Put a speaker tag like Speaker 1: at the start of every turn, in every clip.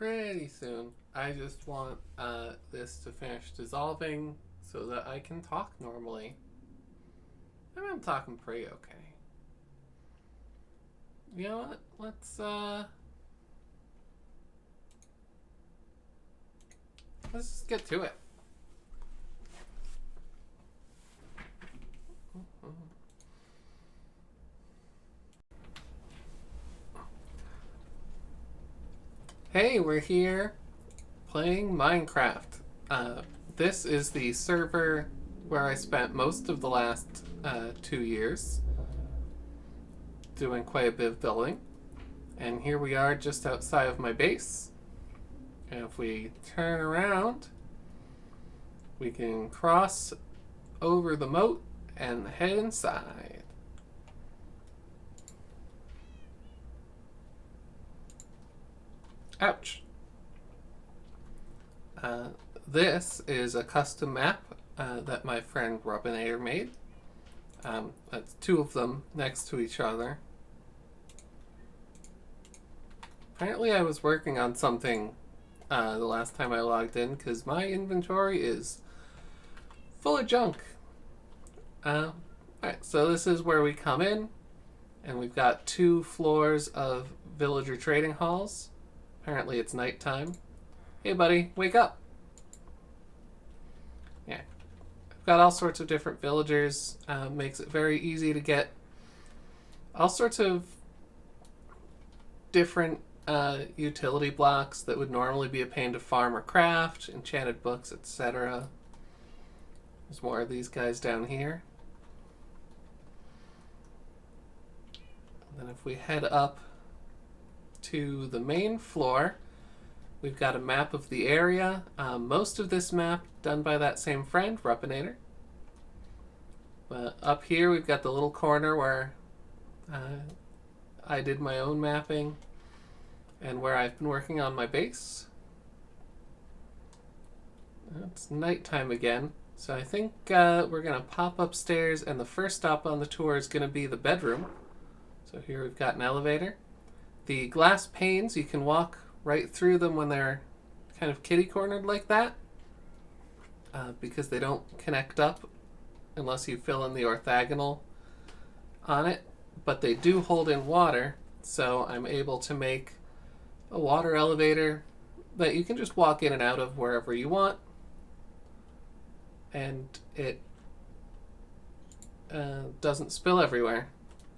Speaker 1: Pretty soon. I just want this to finish dissolving so that I can talk normally. I mean, I'm talking pretty okay. You know what? Let's just get to it. Hey, we're here playing Minecraft. This is the server where I spent most of the last 2 years doing quite a bit of building. And here we are just outside of my base. And if we turn around, we can cross over the moat and head inside. Ouch. This is a custom map that my friend Robinator made. That's two of them next to each other. Apparently I was working on something the last time I logged in because my inventory is full of junk. Alright, so this is where we come in, and we've got 2 floors of villager trading halls. Apparently it's nighttime. Hey buddy, wake up! Yeah. I've got all sorts of different villagers. Makes it very easy to get all sorts of different utility blocks that would normally be a pain to farm or craft, enchanted books, etc. There's more of these guys down here. And then if we head up to the main floor, we've got a map of the area. Most of this map done by that same friend, Rupinator. But up here we've got the little corner where I did my own mapping and where I've been working on my base. It's nighttime again, so I think we're going to pop upstairs, and the first stop on the tour is going to be the bedroom. So here we've got an elevator. The glass panes, you can walk right through them when they're kind of kitty-cornered like that, because they don't connect up unless you fill in the orthogonal on it. But they do hold in water, so I'm able to make a water elevator that you can just walk in and out of wherever you want. And it doesn't spill everywhere.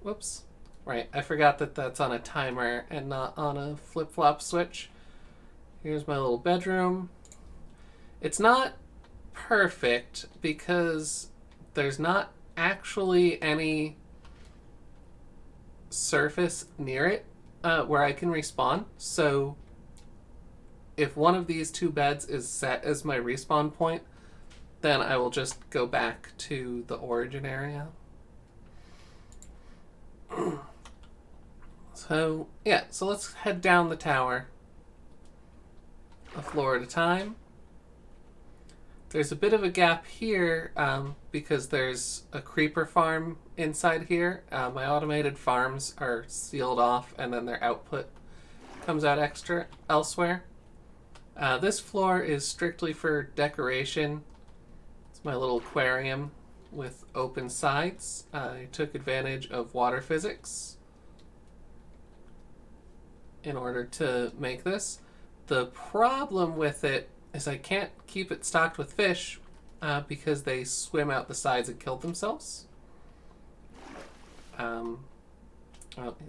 Speaker 1: Whoops. Right, I forgot that that's on a timer and not on a flip-flop switch. Here's my little bedroom. It's not perfect because there's not actually any surface near it where I can respawn. So if one of these 2 beds is set as my respawn point, then I will just go back to the origin area. So, yeah, so let's head down the tower a floor at a time. There's a bit of a gap here because there's a creeper farm inside here. My automated farms are sealed off, and then their output comes out extra elsewhere. This floor is strictly for decoration. It's my little aquarium with open sides. I took advantage of water physics in order to make this. The problem with it is I can't keep it stocked with fish because they swim out the sides and kill themselves.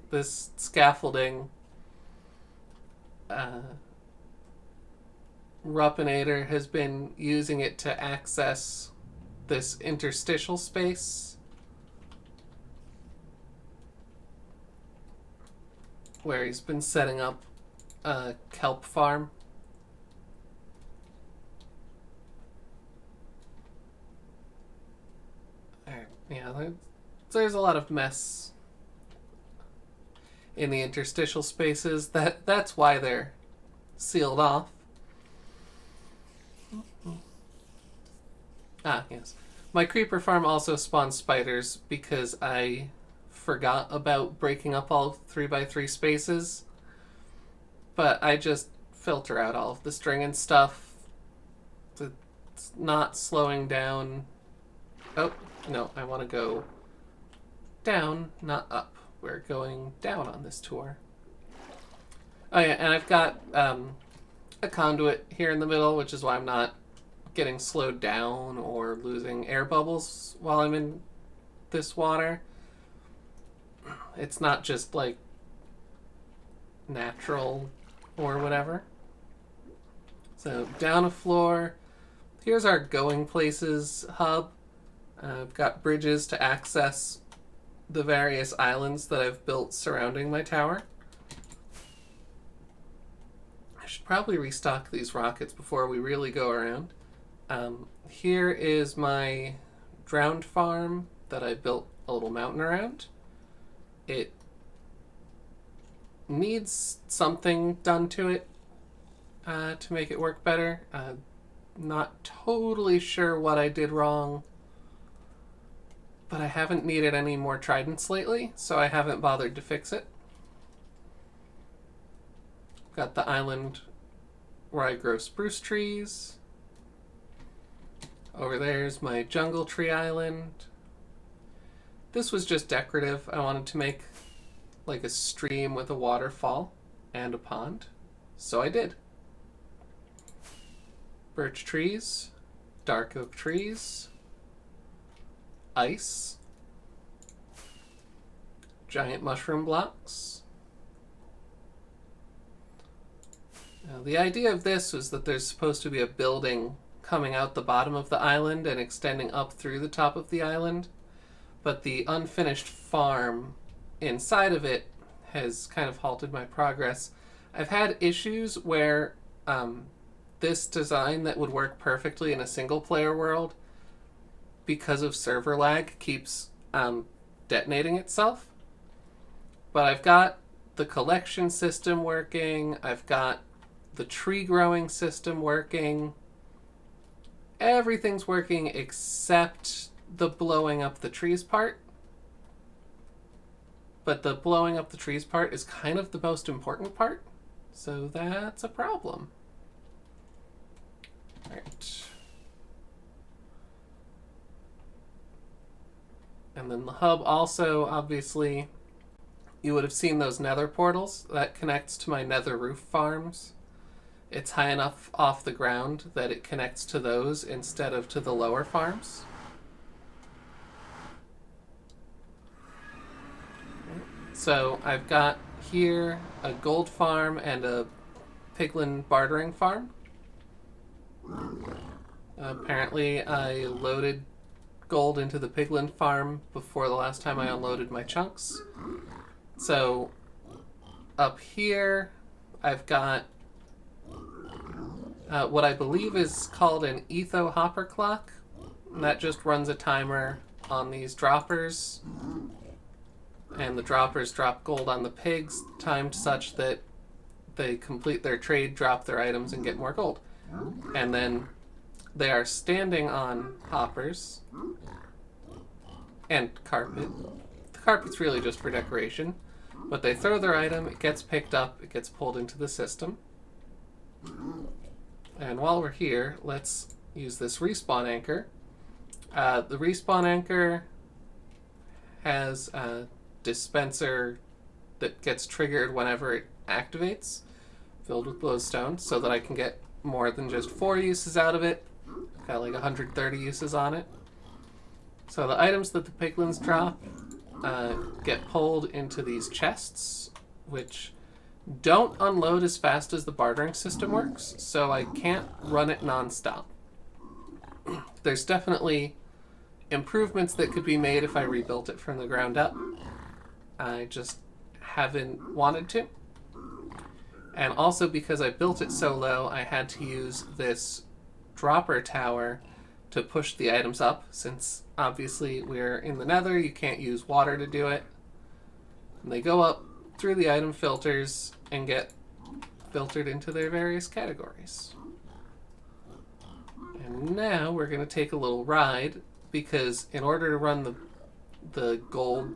Speaker 1: This scaffolding, Rupinator has been using it to access this interstitial space where he's been setting up a kelp farm. Yeah, there's a lot of mess in the interstitial spaces. That's why they're sealed off. Ah, yes. My creeper farm also spawns spiders because I forgot about breaking up all 3x3 spaces. But I just filter out all of the string and stuff. It's not slowing down. Oh, no, I want to go down, not up. We're going down on this tour. Oh yeah, and I've got a conduit here in the middle, which is why I'm not getting slowed down or losing air bubbles while I'm in this water. It's not just like natural or whatever. So down a floor. Here's our going places hub. I've got bridges to access the various islands that I've built surrounding my tower. should probably restock these rockets before we really go around. Here is my drowned farm that I built a little mountain around. It needs something done to it to make it work better. Not totally sure what I did wrong, but I haven't needed any more tridents lately, so I haven't bothered to fix it. Got the island where I grow spruce trees. Over there's my jungle tree island. This was just decorative. I wanted to make like a stream with a waterfall and a pond, so I did. Birch trees, dark oak trees, ice, giant mushroom blocks. Now, the idea of this was that there's supposed to be a building coming out the bottom of the island and extending up through the top of the island, but the unfinished farm inside of it has kind of halted my progress. I've had issues where this design that would work perfectly in a single player world, because of server lag, keeps detonating itself. But I've got the collection system working, I've got the tree growing system working, everything's working except the blowing up the trees part. But the blowing up the trees part is kind of the most important part, so that's a problem. Alright. And then the hub also, obviously, you would have seen those nether portals. That connects to my nether roof farms. It's high enough off the ground that it connects to those instead of to the lower farms. So I've got here a gold farm and a piglin bartering farm. Apparently I loaded gold into the piglin farm before the last time I unloaded my chunks. So up here I've got what I believe is called an etho hopper clock. And that just runs a timer on these droppers. And the droppers drop gold on the pigs, timed such that they complete their trade, drop their items, and get more gold. And then they are standing on hoppers and carpet. The carpet's really just for decoration. But they throw their item, it gets picked up, it gets pulled into the system. And while we're here, let's use this respawn anchor. The respawn anchor has a dispenser that gets triggered whenever it activates, filled with glowstone, so that I can get more than just 4 uses out of it. Got like 130 uses on it. So the items that the piglins drop get pulled into these chests, which don't unload as fast as the bartering system works, so I can't run it non-stop. There's definitely improvements that could be made if I rebuilt it from the ground up. I just haven't wanted to. And also because I built it so low, I had to use this dropper tower to push the items up, since obviously we're in the nether, you can't use water to do it. And they go up through the item filters and get filtered into their various categories. And now we're going to take a little ride, because in order to run the gold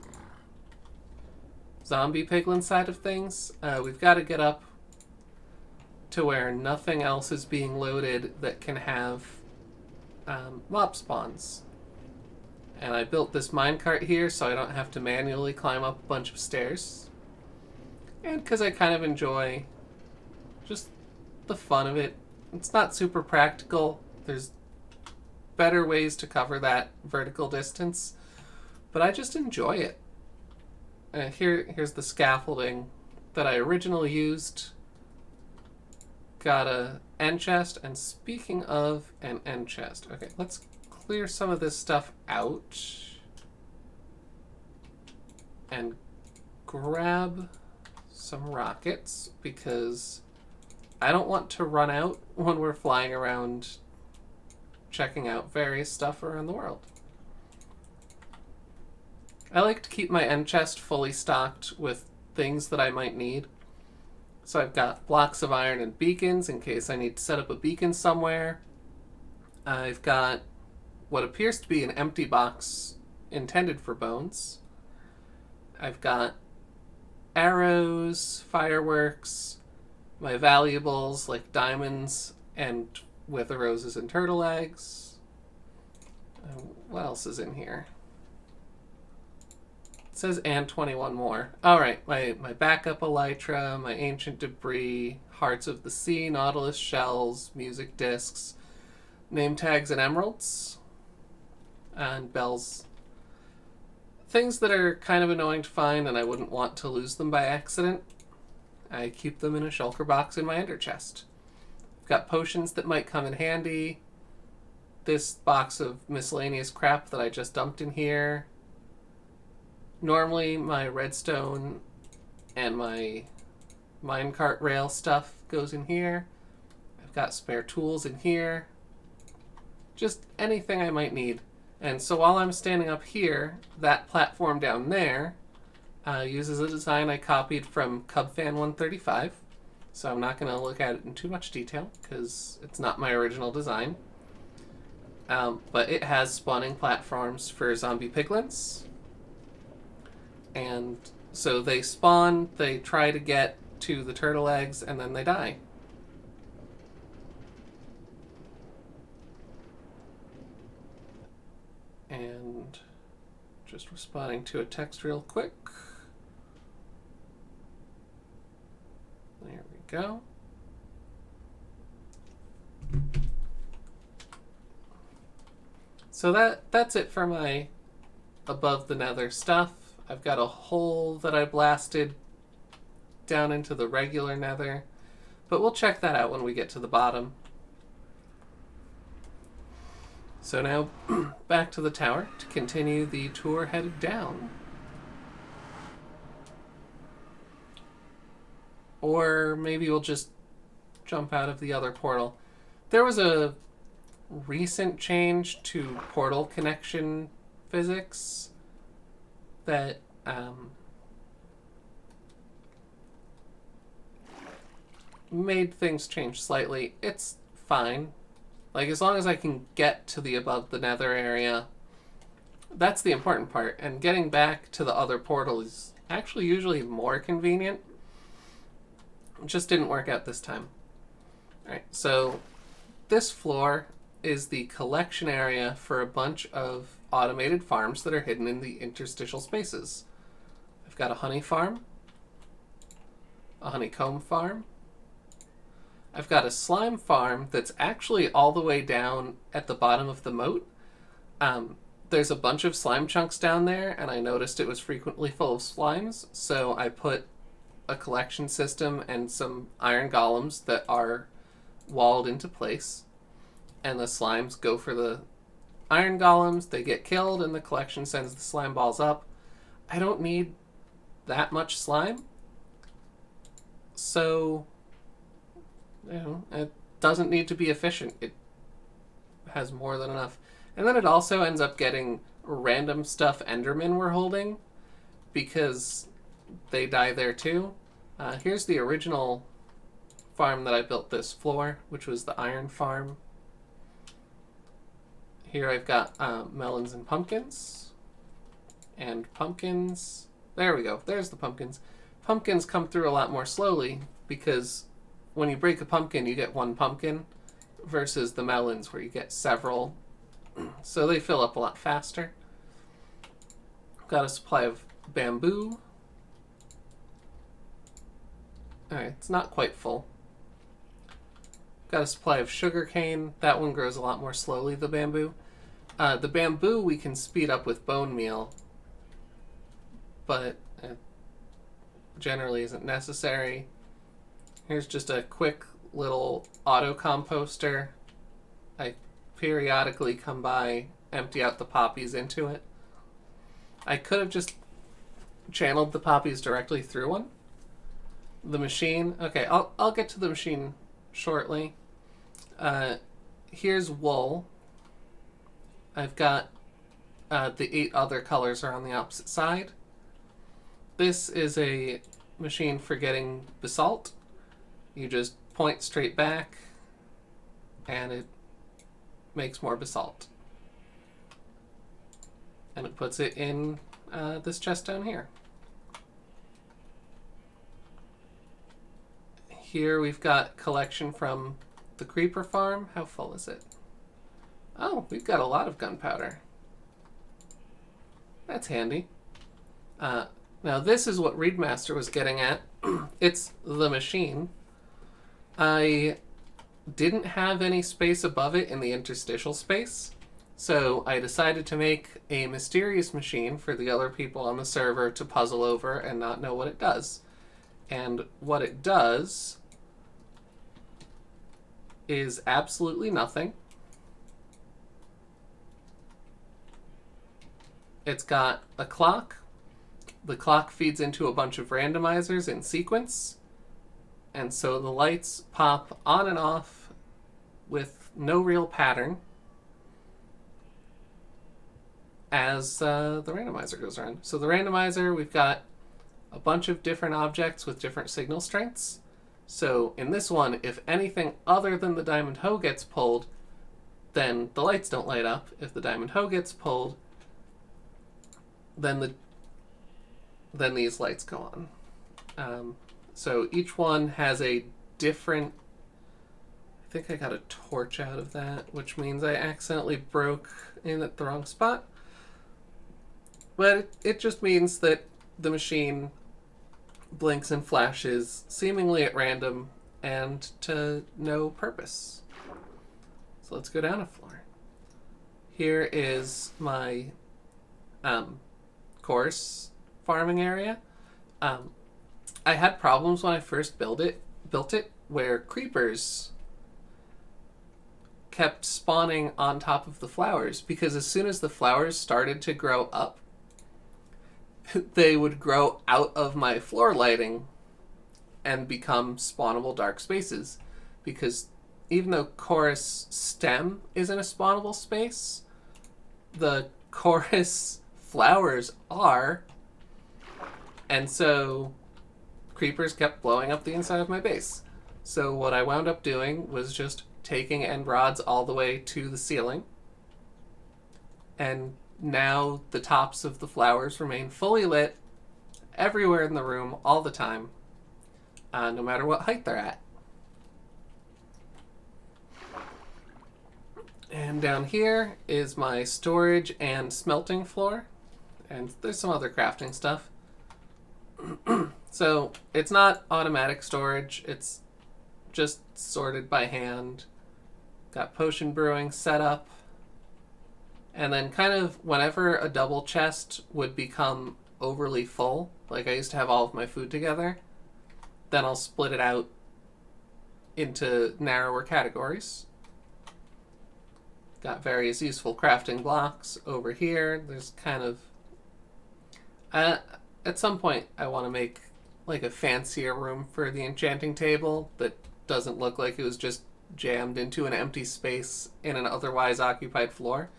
Speaker 1: zombie piglin side of things, we've got to get up to where nothing else is being loaded that can have mob spawns. And I built this minecart here so I don't have to manually climb up a bunch of stairs. And because I kind of enjoy just the fun of it. It's not super practical. There's better ways to cover that vertical distance, but I just enjoy it. Here's the scaffolding that I originally used. Got a end chest, and speaking of an end chest, okay, let's clear some of this stuff out and grab some rockets, because I don't want to run out when we're flying around checking out various stuff around the world. I like to keep my end chest fully stocked with things that I might need. So I've got blocks of iron and beacons in case I need to set up a beacon somewhere. I've got what appears to be an empty box intended for bones. I've got arrows, fireworks, my valuables like diamonds and wither roses and turtle eggs. What else is in here? It says and 21 more. Alright, my backup elytra, my ancient debris, hearts of the sea, nautilus shells, music discs, name tags and emeralds, and bells. Things that are kind of annoying to find and I wouldn't want to lose them by accident. I keep them in a shulker box in my ender chest. I've got potions that might come in handy. This box of miscellaneous crap that I just dumped in here. Normally my redstone and my minecart rail stuff goes in here. I've got spare tools in here. Just anything I might need. And so while I'm standing up here, that platform down there uses a design I copied from CubFan135. So I'm not going to look at it in too much detail because it's not my original design. But it has spawning platforms for zombie piglins. And so they spawn, they try to get to the turtle eggs, and then they die. And just responding to a text real quick. There we go. So that's it for my above the nether stuff. I've got a hole that I blasted down into the regular nether, but we'll check that out when we get to the bottom. So now back to the tower to continue the tour headed down. Or maybe we'll just jump out of the other portal. There was a recent change to portal connection physics that made things change slightly. It's fine. Like, as long as I can get to the above the nether area, that's the important part. And getting back to the other portal is actually usually more convenient. It just didn't work out this time. Alright, so this floor is the collection area for a bunch of automated farms that are hidden in the interstitial spaces. I've got a honey farm, a honeycomb farm. I've got a slime farm that's actually all the way down at the bottom of the moat. There's a bunch of slime chunks down there, and I noticed it was frequently full of slimes, so I put a collection system and some iron golems that are walled into place. And the slimes go for the iron golems, they get killed, and the collection sends the slime balls up. I don't need that much slime. So, you know, it doesn't need to be efficient. It has more than enough. And then it also ends up getting random stuff Endermen were holding because they die there too. Here's the original farm that I built this floor, which was the iron farm. Here I've got melons and pumpkins. And pumpkins. There we go. There's the pumpkins. Pumpkins come through a lot more slowly because when you break a pumpkin, you get one pumpkin versus the melons where you get several. So they fill up a lot faster. Got a supply of bamboo. Alright, it's not quite full. Got a supply of sugarcane. That one grows a lot more slowly, the bamboo. The bamboo we can speed up with bone meal, but it generally isn't necessary. Here's just a quick little autocomposter. I periodically come by, empty out the poppies into it. I could have just channeled the poppies directly through one. The machine, okay, I'll get to the machine shortly. Here's wool. I've got the 8 other colors are on the opposite side. This is a machine for getting basalt. You just point straight back and it makes more basalt. And it puts it in this chest down here. Here we've got collection from the creeper farm. How full is it? Oh, we've got a lot of gunpowder. That's handy. Now this is what Readmaster was getting at. It's the machine. I didn't have any space above it in the interstitial space, so I decided to make a mysterious machine for the other people on the server to puzzle over and not know what it does. And what it does is absolutely nothing. It's got a clock. The clock feeds into a bunch of randomizers in sequence. And so the lights pop on and off with no real pattern as the randomizer goes around. So the randomizer, we've got a bunch of different objects with different signal strengths. So in this one, if anything other than the diamond hoe gets pulled, then the lights don't light up. If the diamond hoe gets pulled, then these lights go on. So each one has a different... I think I got a torch out of that, which means I accidentally broke in at the wrong spot. But it just means that the machine blinks and flashes seemingly at random and to no purpose. So let's go down a floor. Here is my course farming area. I had problems when I first built it where creepers kept spawning on top of the flowers, because as soon as the flowers started to grow up, they would grow out of my floor lighting and become spawnable dark spaces. Because even though chorus stem isn't a spawnable space, the chorus flowers are. And so creepers kept blowing up the inside of my base. So what I wound up doing was just taking end rods all the way to the ceiling. And now the tops of the flowers remain fully lit everywhere in the room all the time, no matter what height they're at. And down here is my storage and smelting floor. And there's some other crafting stuff. So it's not automatic storage, it's just sorted by hand. Got potion brewing set up. And then kind of whenever a double chest would become overly full, like I used to have all of my food together, then I'll split it out into narrower categories. Got various useful crafting blocks over here. There's kind of... at some point I want to make like a fancier room for the enchanting table that doesn't look like it was just jammed into an empty space in an otherwise occupied floor.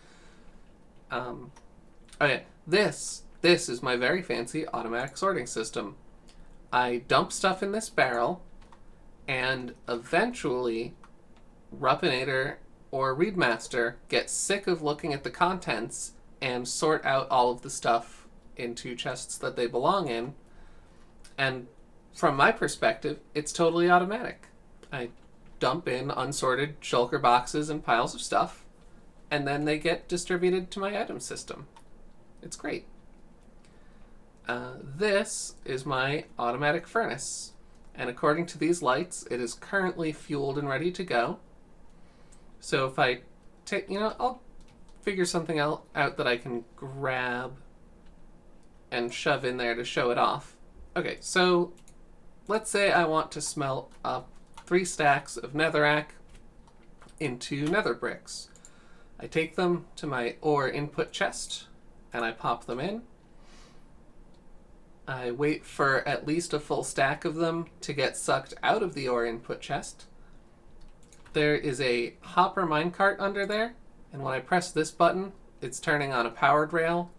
Speaker 1: Okay, this is my very fancy automatic sorting system. I dump stuff in this barrel, and eventually Ruppinator or Readmaster get sick of looking at the contents and sort out all of the stuff into chests that they belong in. And from my perspective, it's totally automatic. I dump in unsorted shulker boxes and piles of stuff, and then they get distributed to my item system. It's great. This is my automatic furnace, and according to these lights, it is currently fueled and ready to go. So if I take, I'll figure something out that I can grab and shove in there to show it off. Okay, so let's say I want to smelt up 3 stacks of netherrack into nether bricks. I take them to my ore input chest and I pop them in. I wait for at least a full stack of them to get sucked out of the ore input chest. there is a hopper minecart under there, and when I press this button, it's turning on a powered rail,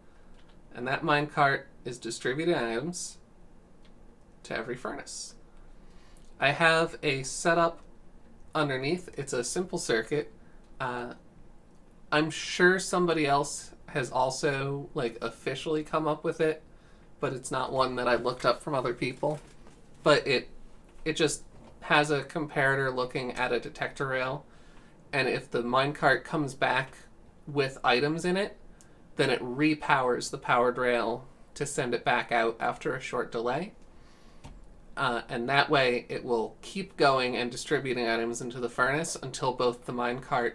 Speaker 1: and that minecart is distributing items to every furnace. I have a setup underneath. It's a simple circuit. I'm sure somebody else has also officially come up with it, but it's not one that I looked up from other people. But it just has a comparator looking at a detector rail, and if the minecart comes back with items in it, then it repowers the powered rail to send it back out after a short delay. And that way it will keep going and distributing items into the furnace until both the minecart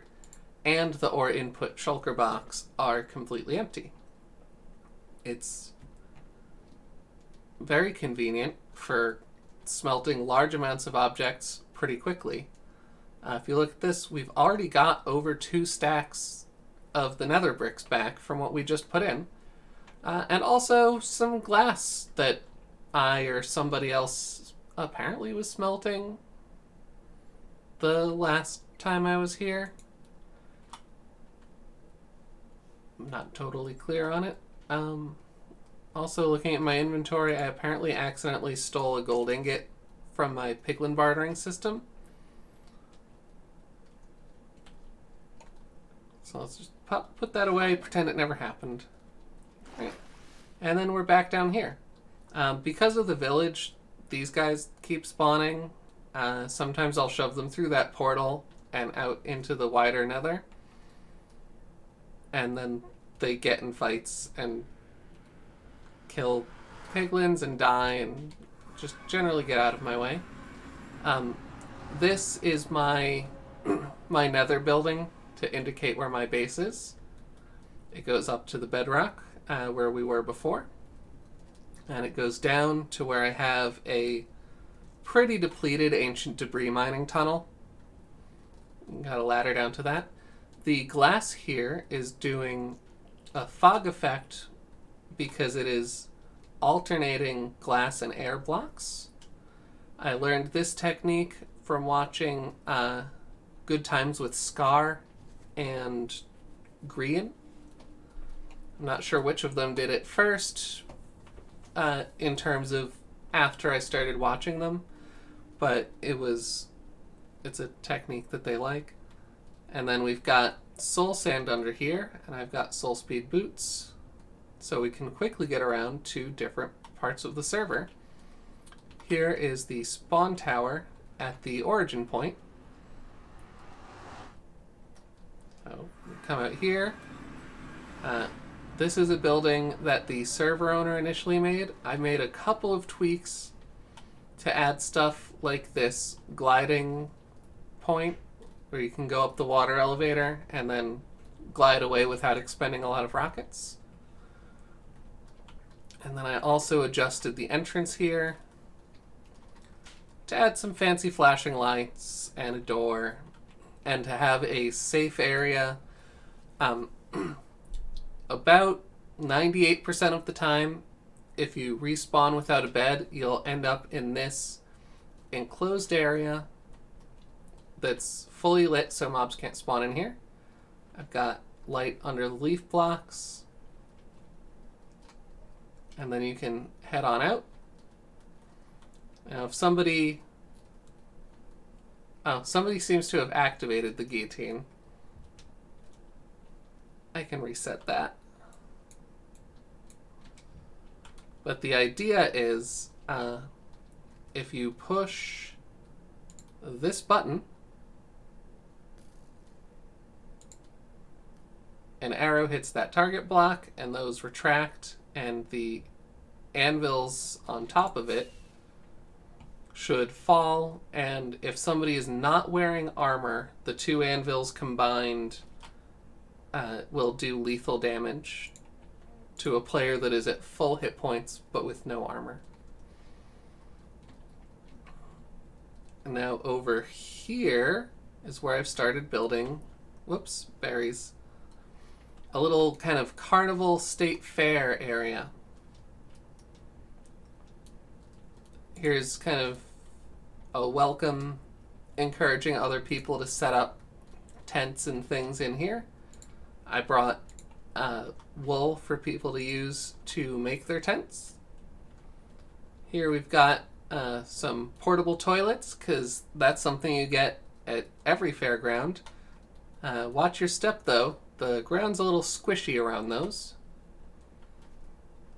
Speaker 1: and the ore input shulker box are completely empty. It's very convenient for smelting large amounts of objects pretty quickly. If you look at this, we've already got over 2 stacks of the nether bricks back from what we just put in. And also some glass that I or somebody else apparently was smelting the last time I was here. I'm not totally clear on it. Also, looking at my inventory, I apparently accidentally stole a gold ingot from my piglin bartering system. So let's just put that away, pretend it never happened. Right. And then we're back down here. Because of the village, these guys keep spawning. Sometimes I'll shove them through that portal and out into the wider nether. And then they get in fights and kill piglins and die and just generally get out of my way. This is my my nether building to indicate where my base is. It goes up to the bedrock where we were before. And it goes down to where I have a pretty depleted ancient debris mining tunnel. Got a ladder down to that. The glass here is doing a fog effect because it is alternating glass and air blocks. I learned this technique from watching Good Times with Scar and Grian. I'm not sure which of them did it first in terms of after I started watching them, but it's a technique that they like. And then we've got soul sand under here, and I've got soul speed boots, so we can quickly get around to different parts of the server. Here is the spawn tower at the origin point. So we come out here. This is a building that the server owner initially made. I made a couple of tweaks to add stuff like this gliding point where you can go up the water elevator and then glide away without expending a lot of rockets. And then I also adjusted the entrance here to add some fancy flashing lights and a door and to have a safe area. About 98% of the time, if you respawn without a bed, you'll end up in this enclosed area that's fully lit so mobs can't spawn in here. I've got light under the leaf blocks. And then you can head on out. Now if somebody seems to have activated the guillotine. I can reset that. But the idea is if you push this button, an arrow hits that target block and those retract, and the anvils on top of it should fall, and if somebody is not wearing armor, the 2 anvils combined will do lethal damage to a player that is at full hit points but with no armor. And now over here is where I've started building, berries, a little kind of carnival state fair area. Here's kind of a welcome encouraging other people to set up tents and things in here, I brought wool for people to use to make their tents. Here we've got some portable toilets, because that's something you get at every fairground. Watch your step, though. The ground's a little squishy around those.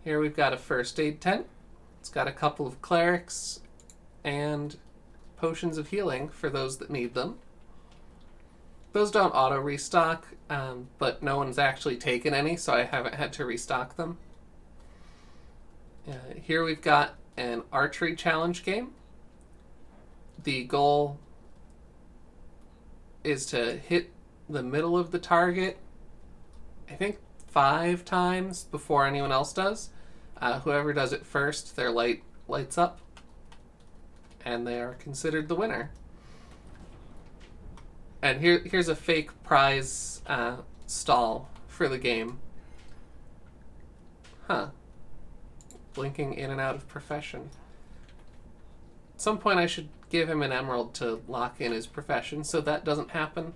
Speaker 1: Here we've got a first aid tent. It's got a couple of clerics and potions of healing for those that need them. Those don't auto restock, but no one's actually taken any, so I haven't had to restock them. Here we've got an archery challenge game. The goal is to hit the middle of the target, I think 5 times before anyone else does. Whoever does it first, their light lights up, and they are considered the winner. And here's a fake prize stall for the game. Huh. Blinking in and out of profession. At some point I should give him an emerald to lock in his profession so that doesn't happen.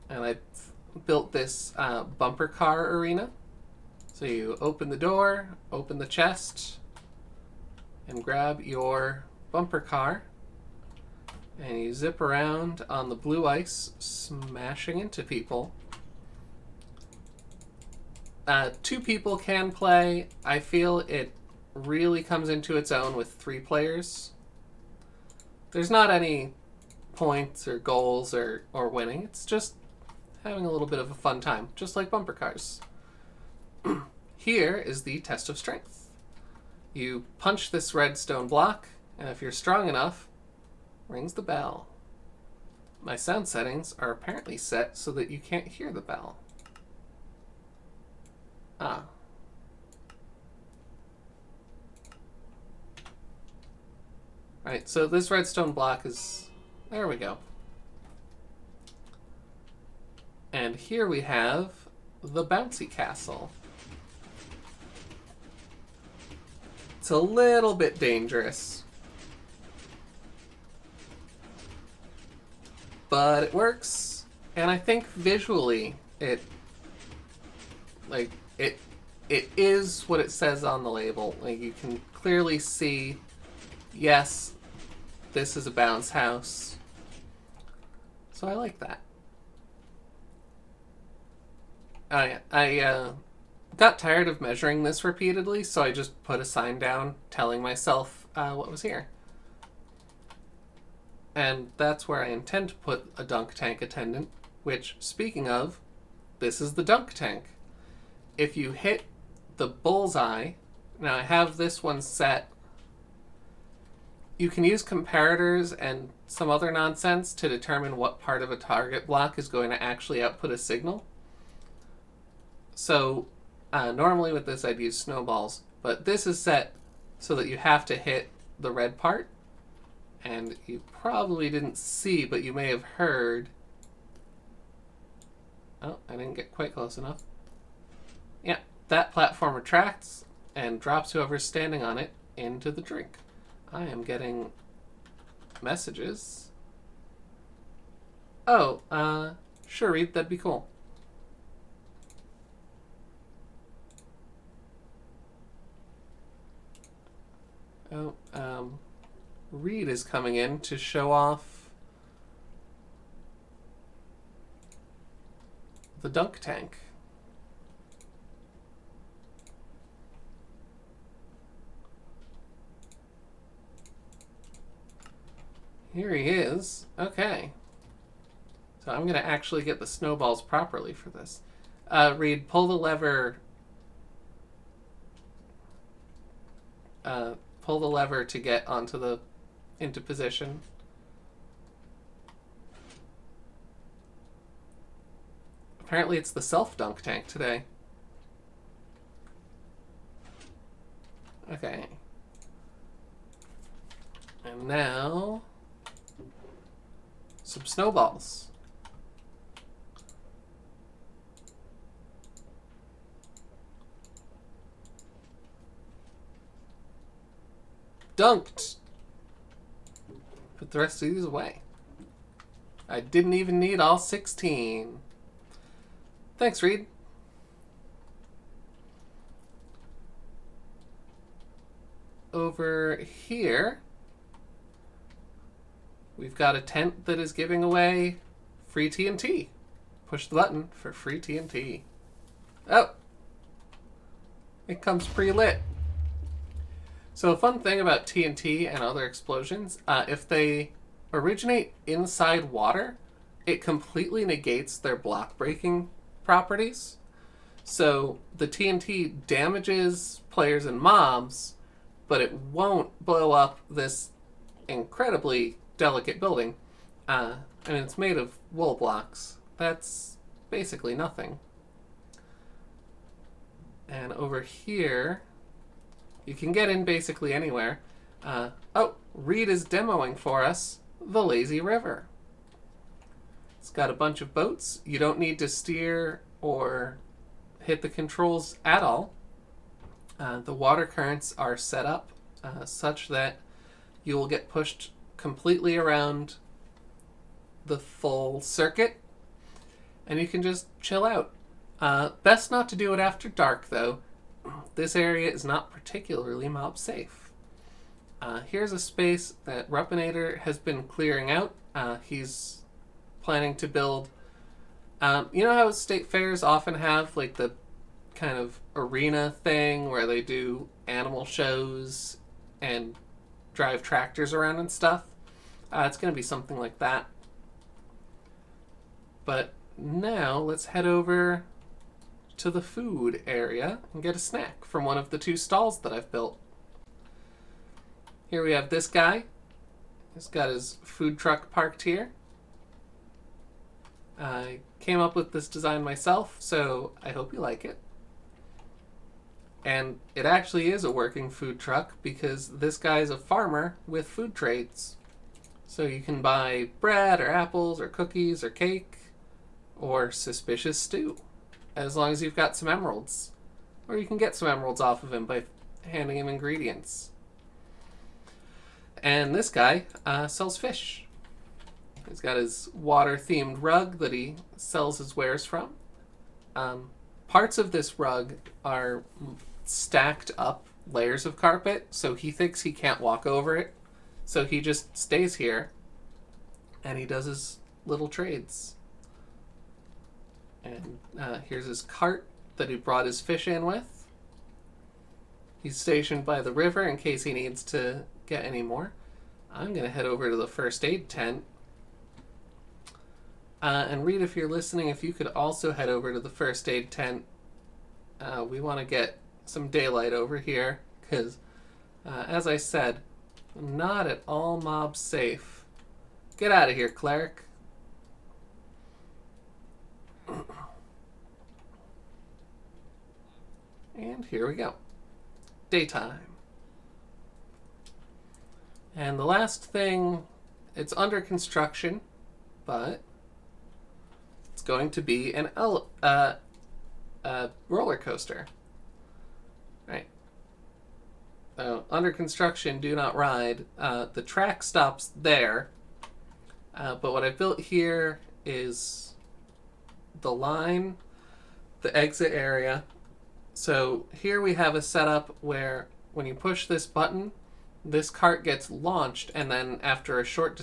Speaker 1: And I built this bumper car arena. So you open the door, open the chest, and grab your bumper car. And you zip around on the blue ice, smashing into people. 2 people can play. I feel it really comes into its own with 3 players. There's not any points or goals or winning. It's just having a little bit of a fun time, just like bumper cars. Here is the test of strength. You punch this redstone block, and if you're strong enough, rings the bell. My sound settings are apparently set so that you can't hear the bell. Ah. Right, so this redstone block is... There we go. And here we have the bouncy castle. It's a little bit dangerous, but it works. And I think visually it is what it says on the label. Like, you can clearly see, yes, this is a bounce house. So I like that. I got tired of measuring this repeatedly, so I just put a sign down telling myself what was here. And that's where I intend to put a dunk tank attendant, which, speaking of, this is the dunk tank. If you hit the bullseye, now I have this one set. You can use comparators and some other nonsense to determine what part of a target block is going to actually output a signal. So normally with this I'd use snowballs, but this is set so that you have to hit the red part. And you probably didn't see, but you may have heard. Oh, I didn't get quite close enough. Yeah, that platform retracts and drops whoever's standing on it into the drink. I am getting messages. Oh, sure, Reed, that'd be cool. Oh, Reed is coming in to show off the dunk tank. Here he is. Okay. So I'm going to actually get the snowballs properly for this. Reed, pull the lever. Pull the lever to get into position. Apparently it's the self-dunk tank today. Okay. And now some snowballs. Dunked. the rest of these away. I didn't even need all 16. Thanks, Reed. Over here, we've got a tent that is giving away free TNT. Push the button for free TNT. Oh! It comes pre-lit. So a fun thing about TNT and other explosions, if they originate inside water, it completely negates their block breaking properties. So the TNT damages players and mobs, but it won't blow up this incredibly delicate building. And it's made of wool blocks. That's basically nothing. And over here, you can get in basically anywhere. Oh, Reed is demoing for us the lazy river. It's got a bunch of boats. You don't need to steer or hit the controls at all. The water currents are set up such that you will get pushed completely around the full circuit, and you can just chill out. Best not to do it after dark, though. This area is not particularly mob safe. Here's a space that Ruppinator has been clearing out. He's planning to build... you know how state fairs often have like the kind of arena thing where they do animal shows and drive tractors around and stuff? It's going to be something like that. But now let's head over to the food area and get a snack from one of the 2 stalls that I've built. Here we have this guy. He's got his food truck parked here. I came up with this design myself, so I hope you like it. And it actually is a working food truck because this guy's a farmer with food trades. So you can buy bread or apples or cookies or cake or suspicious stew, as long as you've got some emeralds. Or you can get some emeralds off of him by handing him ingredients. And this guy sells fish. He's got his water-themed rug that he sells his wares from. Parts of this rug are stacked up layers of carpet, so he thinks he can't walk over it. So he just stays here, and he does his little trades. And here's his cart that he brought his fish in with. He's stationed by the river in case he needs to get any more. I'm going to head over to the first aid tent. And Reed, if you're listening, if you could also head over to the first aid tent. We want to get some daylight over here, because, as I said, not at all mob safe. Get out of here, cleric. And here we go. Daytime. And the last thing, it's under construction, but it's going to be an roller coaster. Right. Under construction, do not ride. The track stops there, but what I've built here is the line, the exit area. So here we have a setup where when you push this button, this cart gets launched, and then after a short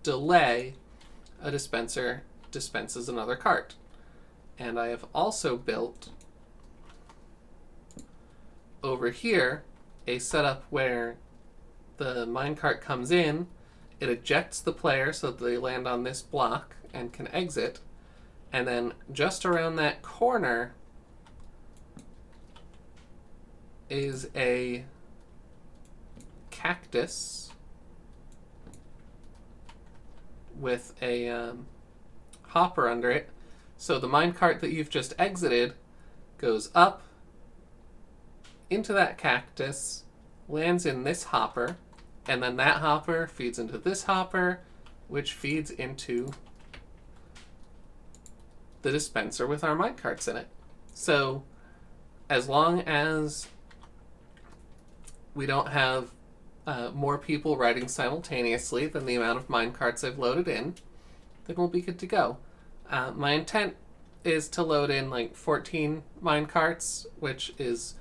Speaker 1: delay, a dispenser dispenses another cart. And I have also built over here a setup where the minecart comes in, it ejects the player so that they land on this block and can exit, and then just around that corner is a cactus with a hopper under it. So the minecart that you've just exited goes up into that cactus, lands in this hopper, and then that hopper feeds into this hopper, which feeds into the dispenser with our minecarts in it. So as long as we don't have more people riding simultaneously than the amount of minecarts I've loaded in, then we'll be good to go. My intent is to load in like 14 minecarts, which is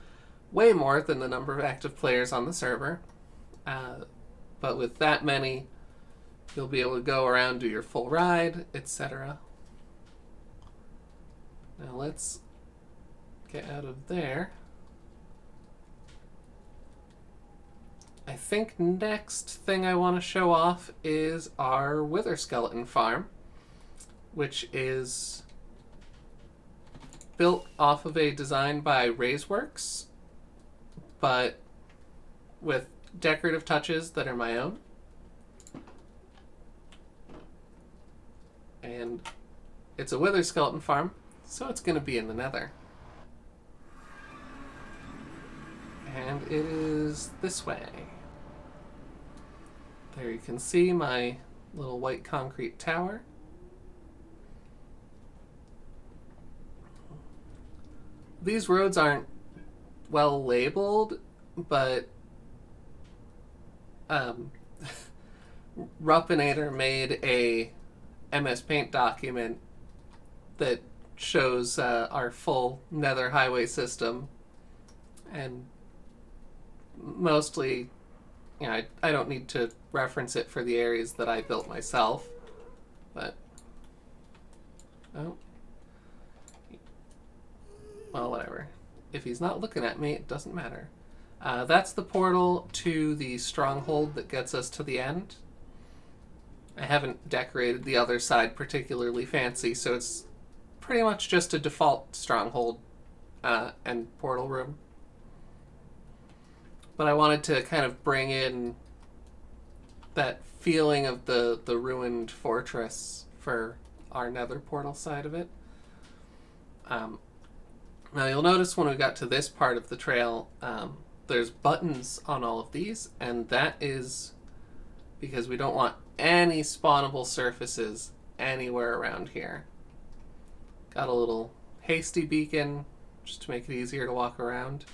Speaker 1: way more than the number of active players on the server. But with that many, you'll be able to go around, do your full ride, etc. Now let's get out of there. I think next thing I want to show off is our Wither Skeleton farm, which is built off of a design by Raiseworks, but with decorative touches that are my own. And it's a Wither Skeleton farm, so it's going to be in the Nether. And it is this way. There you can see my little white concrete tower. These roads aren't well labeled, but Ruppinator made a MS Paint document that shows our full Nether highway system, and mostly, you know, I don't need to reference it for the areas that I built myself, but oh, well, whatever. If he's not looking at me, it doesn't matter. That's the portal to the stronghold that gets us to the end. I haven't decorated the other side particularly fancy, so it's pretty much just a default stronghold and portal room. But I wanted to kind of bring in that feeling of the ruined fortress for our Nether portal side of it. Now you'll notice when we got to this part of the trail, there's buttons on all of these, and that is because we don't want any spawnable surfaces anywhere around here. Got a little hasty beacon just to make it easier to walk around.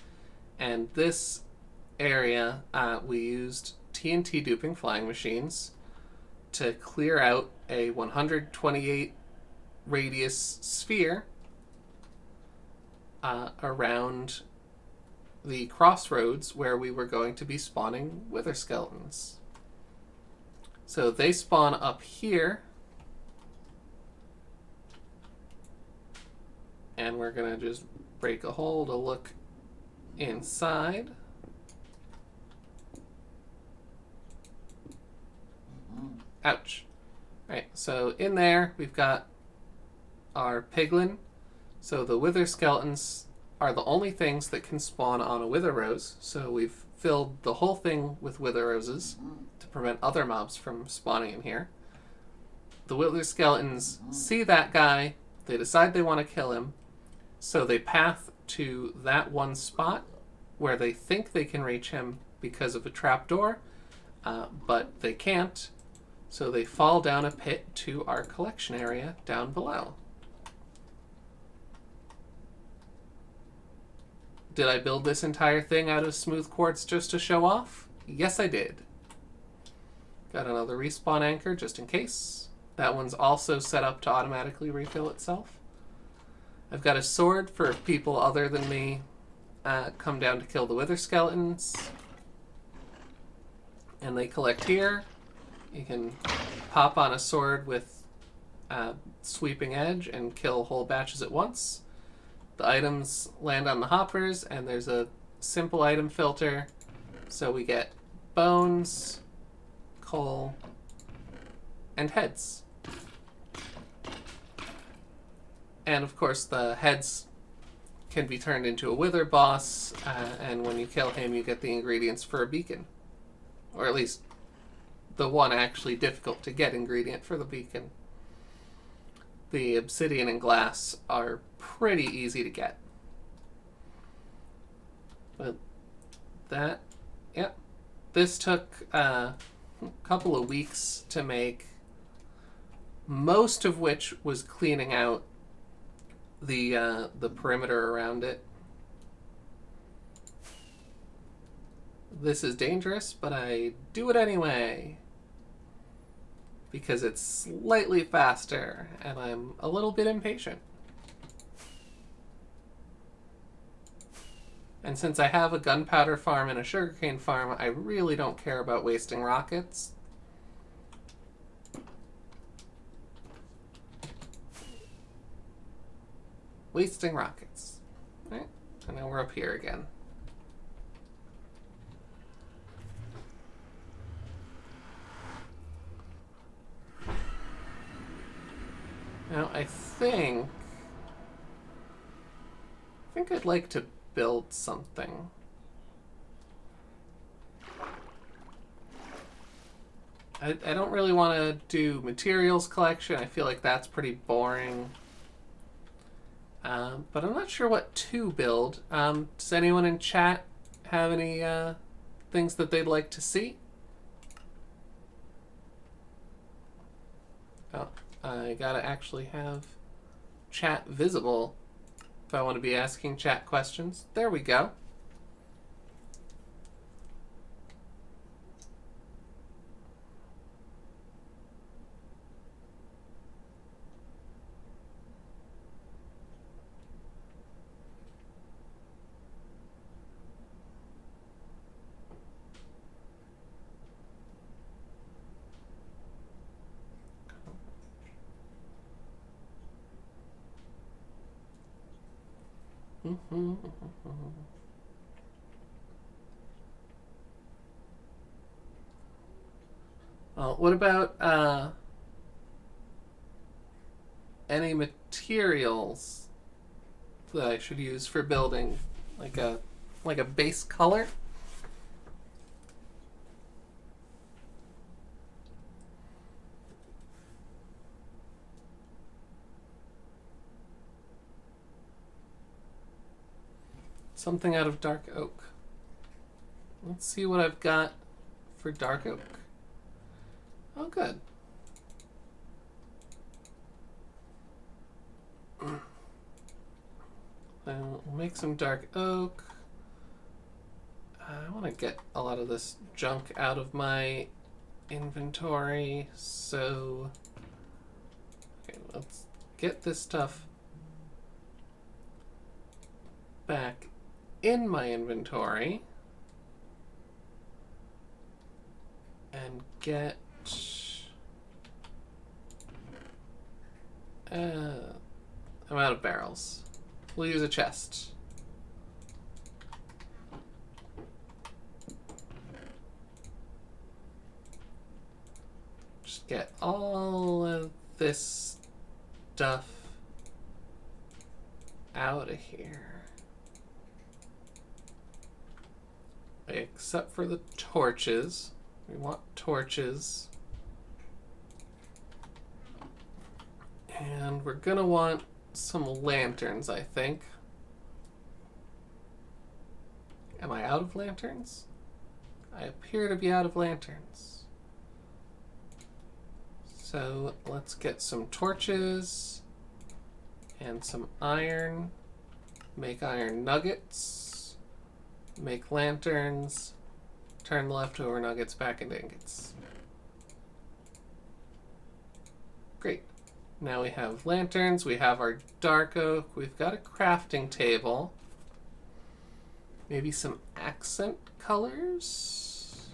Speaker 1: And this area, we used TNT duping flying machines to clear out a 128 radius sphere around the crossroads where we were going to be spawning wither skeletons. So they spawn up here, and we're gonna just break a hole to look inside. Ouch. Right, so in there we've got our piglin. So the wither skeletons are the only things that can spawn on a wither rose. So we've filled the whole thing with wither roses to prevent other mobs from spawning in here. The wither skeletons see that guy, they decide they want to kill him, so they path to that one spot where they think they can reach him because of a trapdoor, but they can't, so they fall down a pit to our collection area down below. Did I build this entire thing out of smooth quartz just to show off? Yes, I did. Got another respawn anchor just in case. That one's also set up to automatically refill itself. I've got a sword for people other than me come down to kill the wither skeletons. And they collect here. You can pop on a sword with sweeping edge and kill whole batches at once. The items land on the hoppers, and there's a simple item filter. So we get bones, coal, and heads. And of course the heads can be turned into a wither boss, and when you kill him you get the ingredients for a beacon. Or at least the one actually difficult to get ingredient for the beacon. The obsidian and glass are pretty easy to get. But that, yep. This took a couple of weeks to make, most of which was cleaning out the perimeter around it. this is dangerous, but I do it anyway. Because it's slightly faster, and I'm a little bit impatient. And since I have a gunpowder farm and a sugarcane farm, I really don't care about wasting rockets. Wasting rockets. Right? And now we're up here again. Now I think I'd like to build something. I don't really want to do materials collection. I feel like that's pretty boring. But I'm not sure what to build. Does anyone in chat have any things that they'd like to see? Oh, I gotta actually have chat visible if I want to be asking chat questions. There we go. What about any materials that I should use for building, like a base color? Something out of dark oak. Let's see what I've got for dark oak. Oh, good. We'll make some dark oak. I want to get a lot of this junk out of my inventory, so okay, let's get this stuff back in my inventory and get I'm out of barrels. We'll use a chest. Just get all of this stuff out of here. Except for the torches. We want torches. And we're gonna want some lanterns, I think. Am I out of lanterns? I appear to be out of lanterns. So let's get some torches and some iron. Make iron nuggets. Make lanterns. Turn the leftover nuggets back into ingots. Great. Now we have lanterns, we have our dark oak, we've got a crafting table. Maybe some accent colors?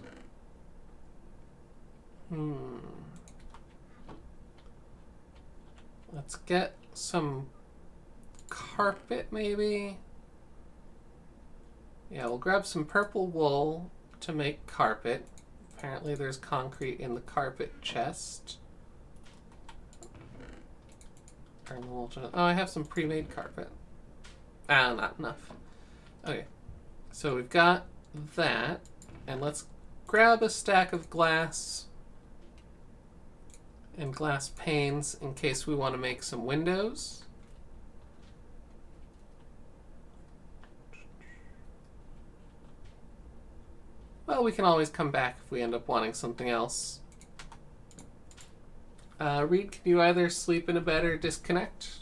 Speaker 1: Let's get some carpet, maybe. Yeah, we'll grab some purple wool to make carpet. Apparently there's concrete in the carpet chest. Oh, I have some pre-made carpet. Not enough. Okay, so we've got that, and let's grab a stack of glass and glass panes in case we want to make some windows. Well, we can always come back if we end up wanting something else. Reed, can you either sleep in a bed or disconnect?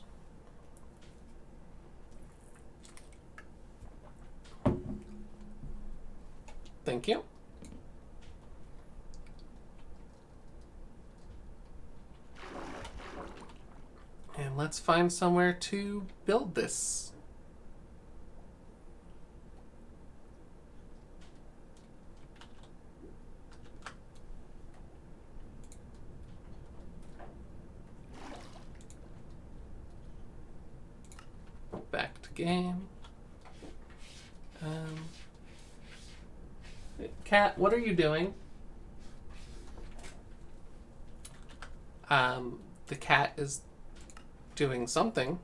Speaker 1: Thank you. And let's find somewhere to build this. Back to game. Cat, what are you doing? The cat is doing something,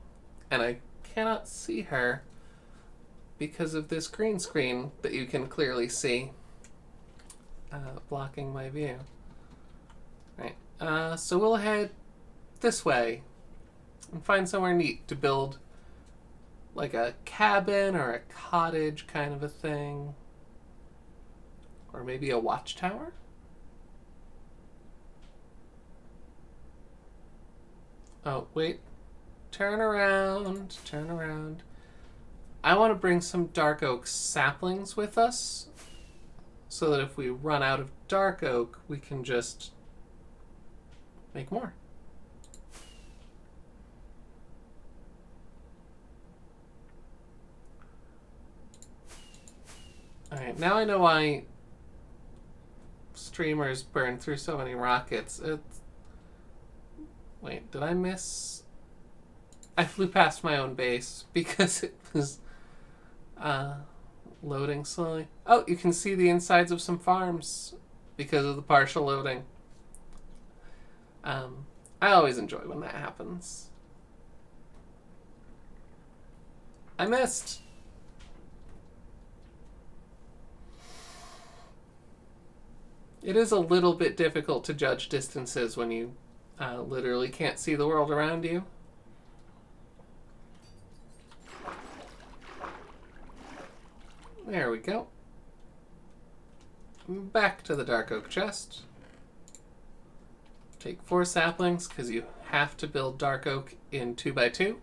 Speaker 1: and I cannot see her because of this green screen that you can clearly see blocking my view. Right. So we'll head this way and find somewhere neat to build, like a cabin or a cottage kind of a thing. Or maybe a watchtower? Oh, wait. Turn around. Turn around. I want to bring some dark oak saplings with us so that if we run out of dark oak, we can just make more. Alright, now I know why streamers burn through so many rockets. Wait, did I miss? I flew past my own base because it was loading slowly. Oh, you can see the insides of some farms because of the partial loading. I always enjoy when that happens. I missed. It is a little bit difficult to judge distances when you literally can't see the world around you. There we go. Back to the dark oak chest. Take 4 saplings because you have to build dark oak in 2x2.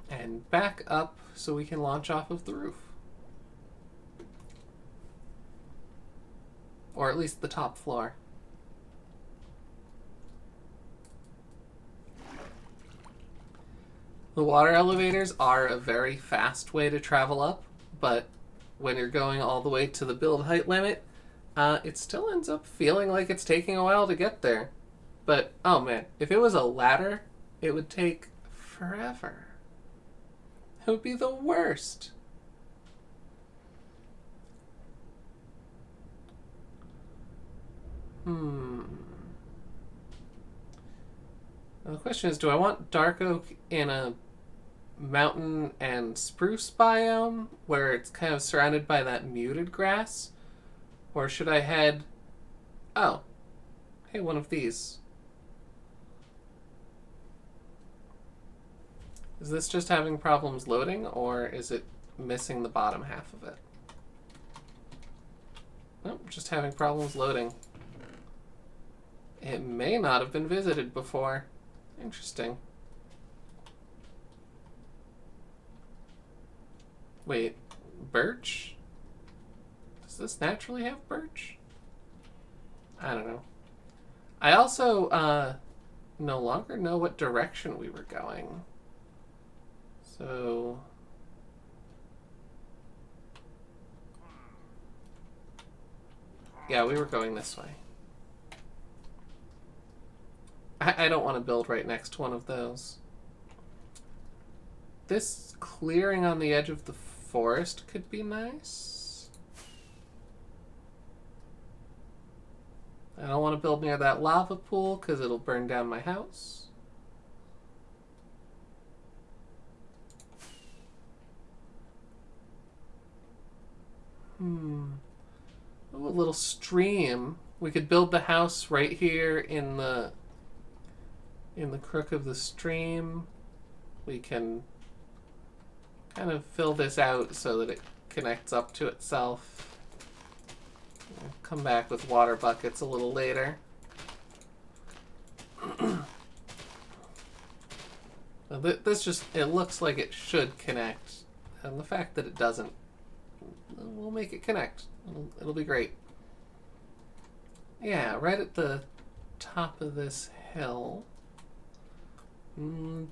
Speaker 1: And back up so we can launch off of the roof. Or at least the top floor. The water elevators are a very fast way to travel up, but when you're going all the way to the build height limit, it still ends up feeling like it's taking a while to get there. But, oh man, if it was a ladder, it would take forever. It would be the worst. Now the question is, do I want dark oak in a mountain and spruce biome where it's kind of surrounded by that muted grass? Or should I head... Oh. Hey, one of these. Is this just having problems loading, or is it missing the bottom half of it? Nope, just having problems loading. It may not have been visited before. Interesting. Wait, birch? Does this naturally have birch? I don't know. I also no longer know what direction we were going. So... yeah, we were going this way. I don't want to build right next to one of those. This clearing on the edge of the forest could be nice. I don't want to build near that lava pool because it'll burn down my house. Ooh, a little stream. We could build the house right here in the crook of the stream. We can kind of fill this out so that it connects up to itself. We'll come back with water buckets a little later. This just, it looks like it should connect. And the fact that it doesn't, we'll make it connect. It'll be great. Yeah, right at the top of this hill.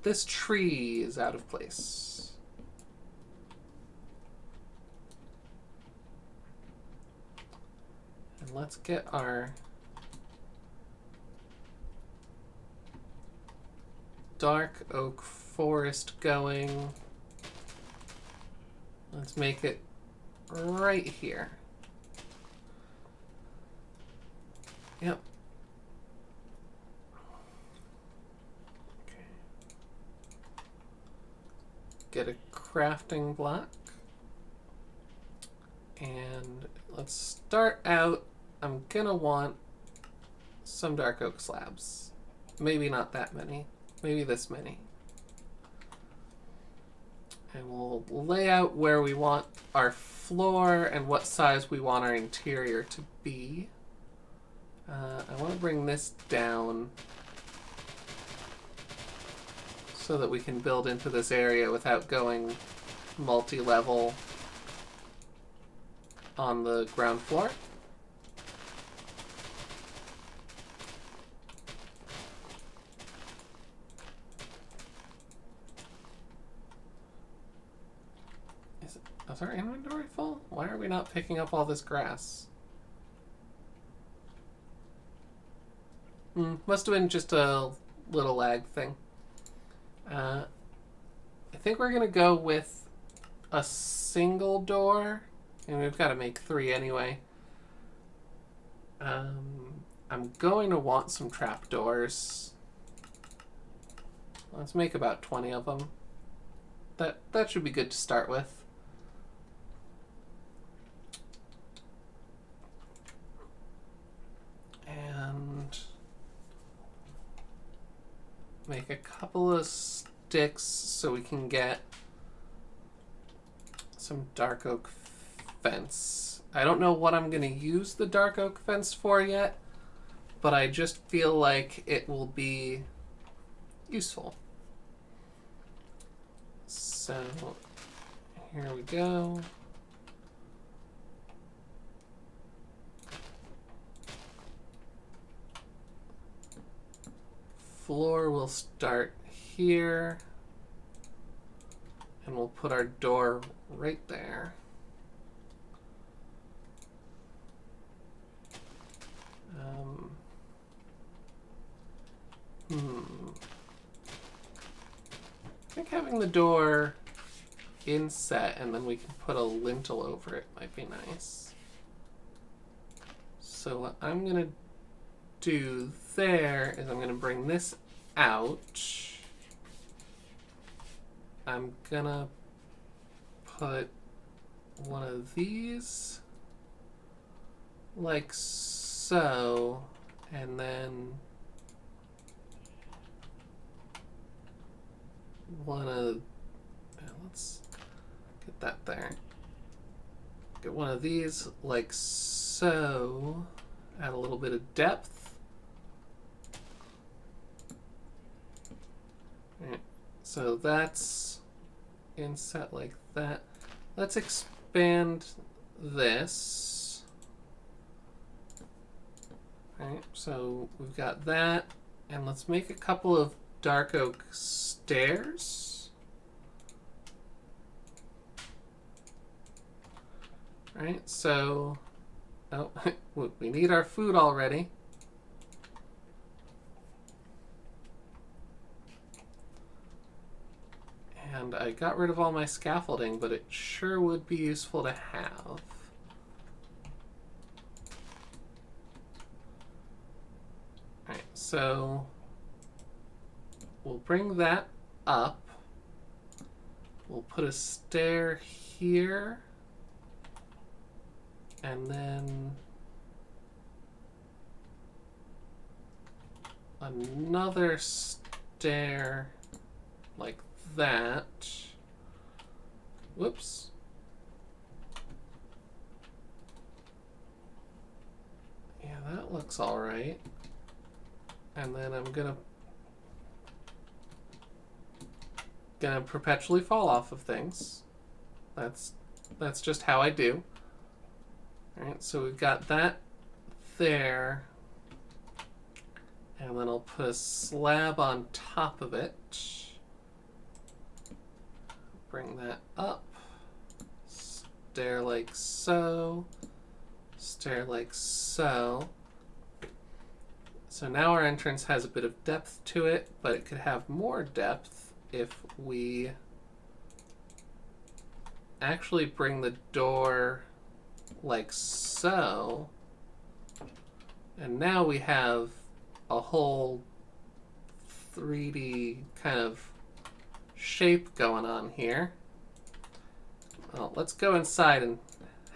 Speaker 1: This tree is out of place. And let's get our dark oak forest going. Let's make it right here. Yep. Okay. Get a crafting block. And let's start out. I'm gonna want some dark oak slabs. Maybe not that many. Maybe this many. And we'll lay out where we want our floor and what size we want our interior to be. I want to bring this down so that we can build into this area without going multi-level on the ground floor. Is our inventory full? Why are we not picking up all this grass? Must have been just a little lag thing. I think we're gonna go with a single door, and we've got to make 3 anyway. I'm going to want some trapdoors. Let's make about 20 of them. That should be good to start with. And make a couple of sticks so we can get some dark oak fence. I don't know what I'm going to use the dark oak fence for yet, but I just feel like it will be useful. So here we go. Floor will start here, and we'll put our door right there. I think having the door inset and then we can put a lintel over it might be nice. So what I'm gonna do there is I'm gonna bring this out. I'm gonna put one of these like so, and then let's get that there. Get one of these like so, add a little bit of depth. Right. So that's inset like that. Let's expand this. Right, so we've got that, and let's make a couple of dark oak stairs. Right, so oh, we need our food already. And I got rid of all my scaffolding, but it sure would be useful to have. Alright, so we'll bring that up. We'll put a stair here. And then another stair like that. Whoops. Yeah, that looks all right. And then I'm gonna perpetually fall off of things. That's just how I do. Alright, so we've got that there. And then I'll put a slab on top of it. Bring that up. Stair like so. Stair like so. So now our entrance has a bit of depth to it, but it could have more depth if we actually bring the door like so. And now we have a whole 3D kind of shape going on here. Well, let's go inside and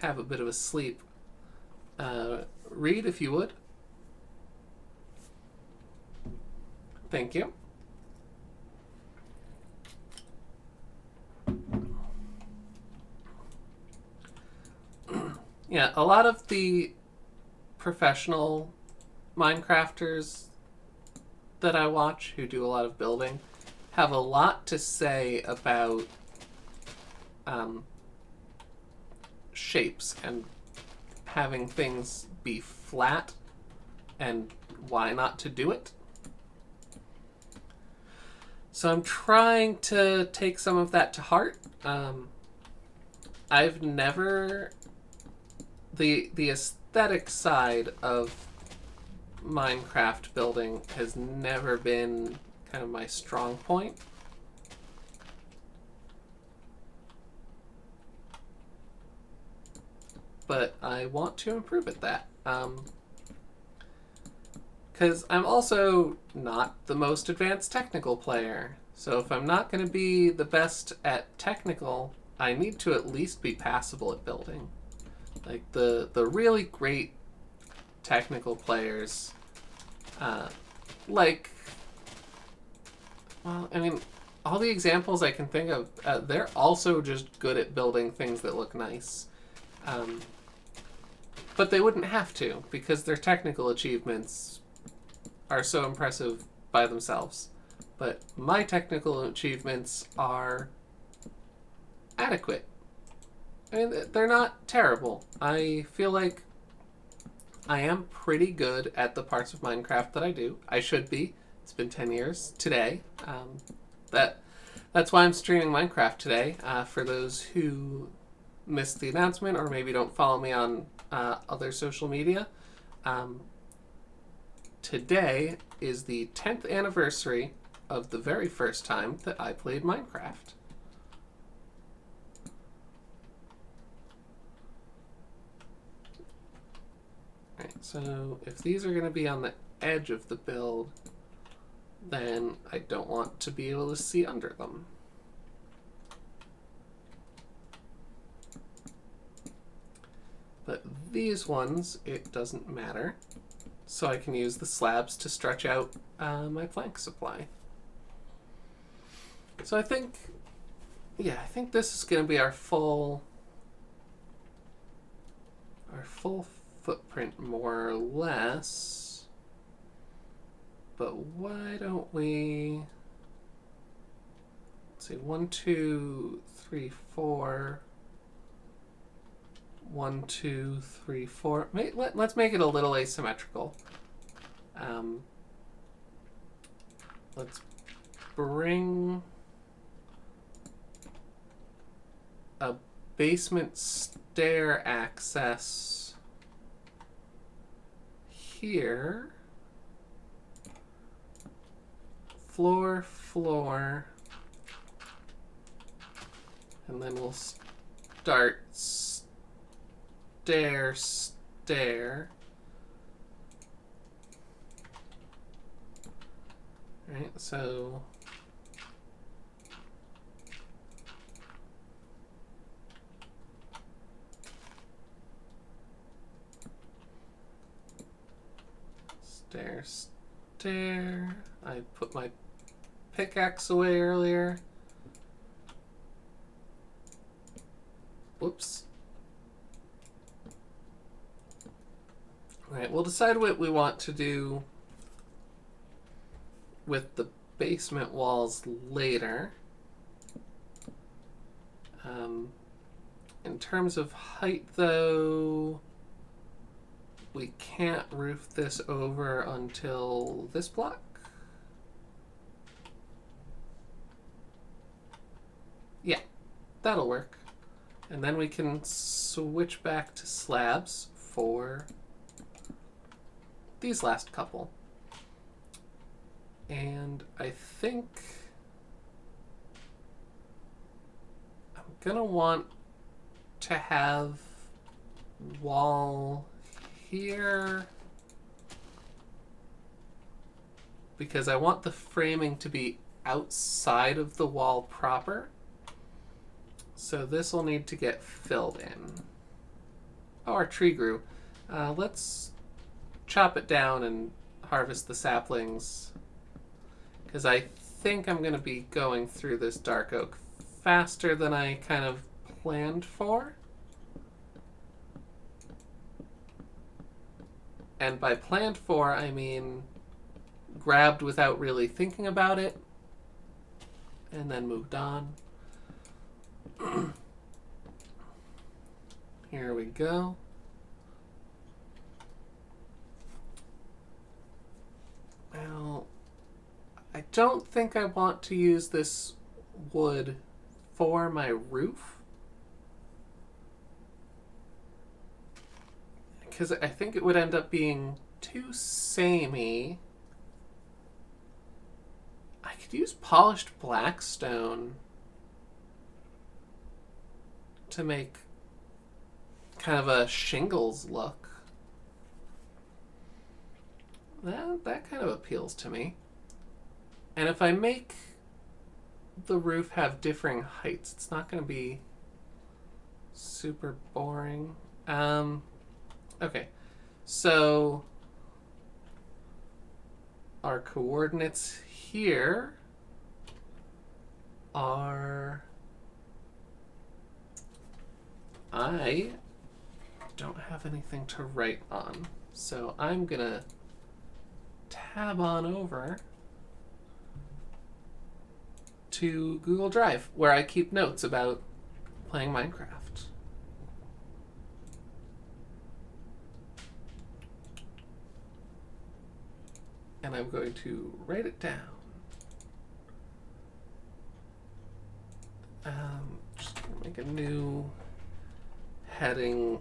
Speaker 1: have a bit of a sleep. Read, if you would. Thank you. Yeah, a lot of the professional Minecrafters that I watch who do a lot of building have a lot to say about shapes and having things be flat and why not to do it. So I'm trying to take some of that to heart. I've never... The aesthetic side of Minecraft building has never been kind of my strong point. But I want to improve at that. Because I'm also not the most advanced technical player. So if I'm not going to be the best at technical, I need to at least be passable at building. Like the really great technical players, like, well, I mean, all the examples I can think of, they're also just good at building things that look nice. But they wouldn't have to, because their technical achievements are so impressive by themselves. But my technical achievements are adequate. I mean, they're not terrible. I feel like I am pretty good at the parts of Minecraft that I do. I should be. It's been 10 years today. That's why I'm streaming Minecraft today. For those who missed the announcement or maybe don't follow me on other social media, today is the 10th anniversary of the very first time that I played Minecraft. Alright, so if these are going to be on the edge of the build, then I don't want to be able to see under them. But these ones, it doesn't matter. So I can use the slabs to stretch out my plank supply. So I think this is going to be our full footprint, more or less. But why don't we... Let's see, 1, 2, 3, 4... 1, 2, 3, 4. Let's make it a little asymmetrical. Let's bring a basement stair access here. Floor. And then we'll start stair. Right, so stair. I put my pickaxe away earlier. Whoops. Alright, we'll decide what we want to do with the basement walls later. In terms of height, though, we can't roof this over until this block. Yeah, that'll work. And then we can switch back to slabs for these last couple. And I think I'm gonna want to have wall here because I want the framing to be outside of the wall proper. So this will need to get filled in. Oh, our tree grew. Let's chop it down and harvest the saplings because I think I'm going to be going through this dark oak faster than I kind of planned for. And by planned for, I mean grabbed without really thinking about it and then moved on. Here we go. Well, I don't think I want to use this wood for my roof, because I think it would end up being too samey. I could use polished blackstone to make kind of a shingles look. That kind of appeals to me. And if I make the roof have differing heights, it's not going to be super boring. Okay, so our coordinates here are... I don't have anything to write on, so I'm gonna tab on over to Google Drive, where I keep notes about playing Minecraft. And I'm going to write it down. Just gonna make a new heading.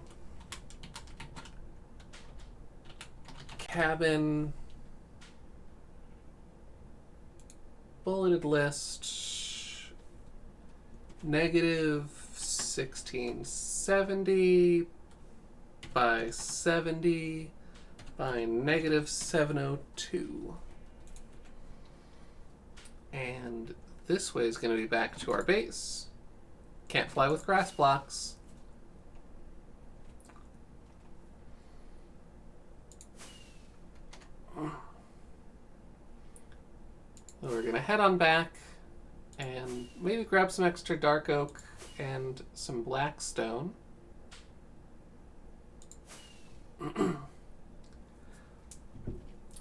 Speaker 1: Cabin. Bulleted list. Negative 1670 by 70 by negative 702. And this way is going to be back to our base. Can't fly with grass blocks. So we're going to head on back and maybe grab some extra dark oak and some blackstone.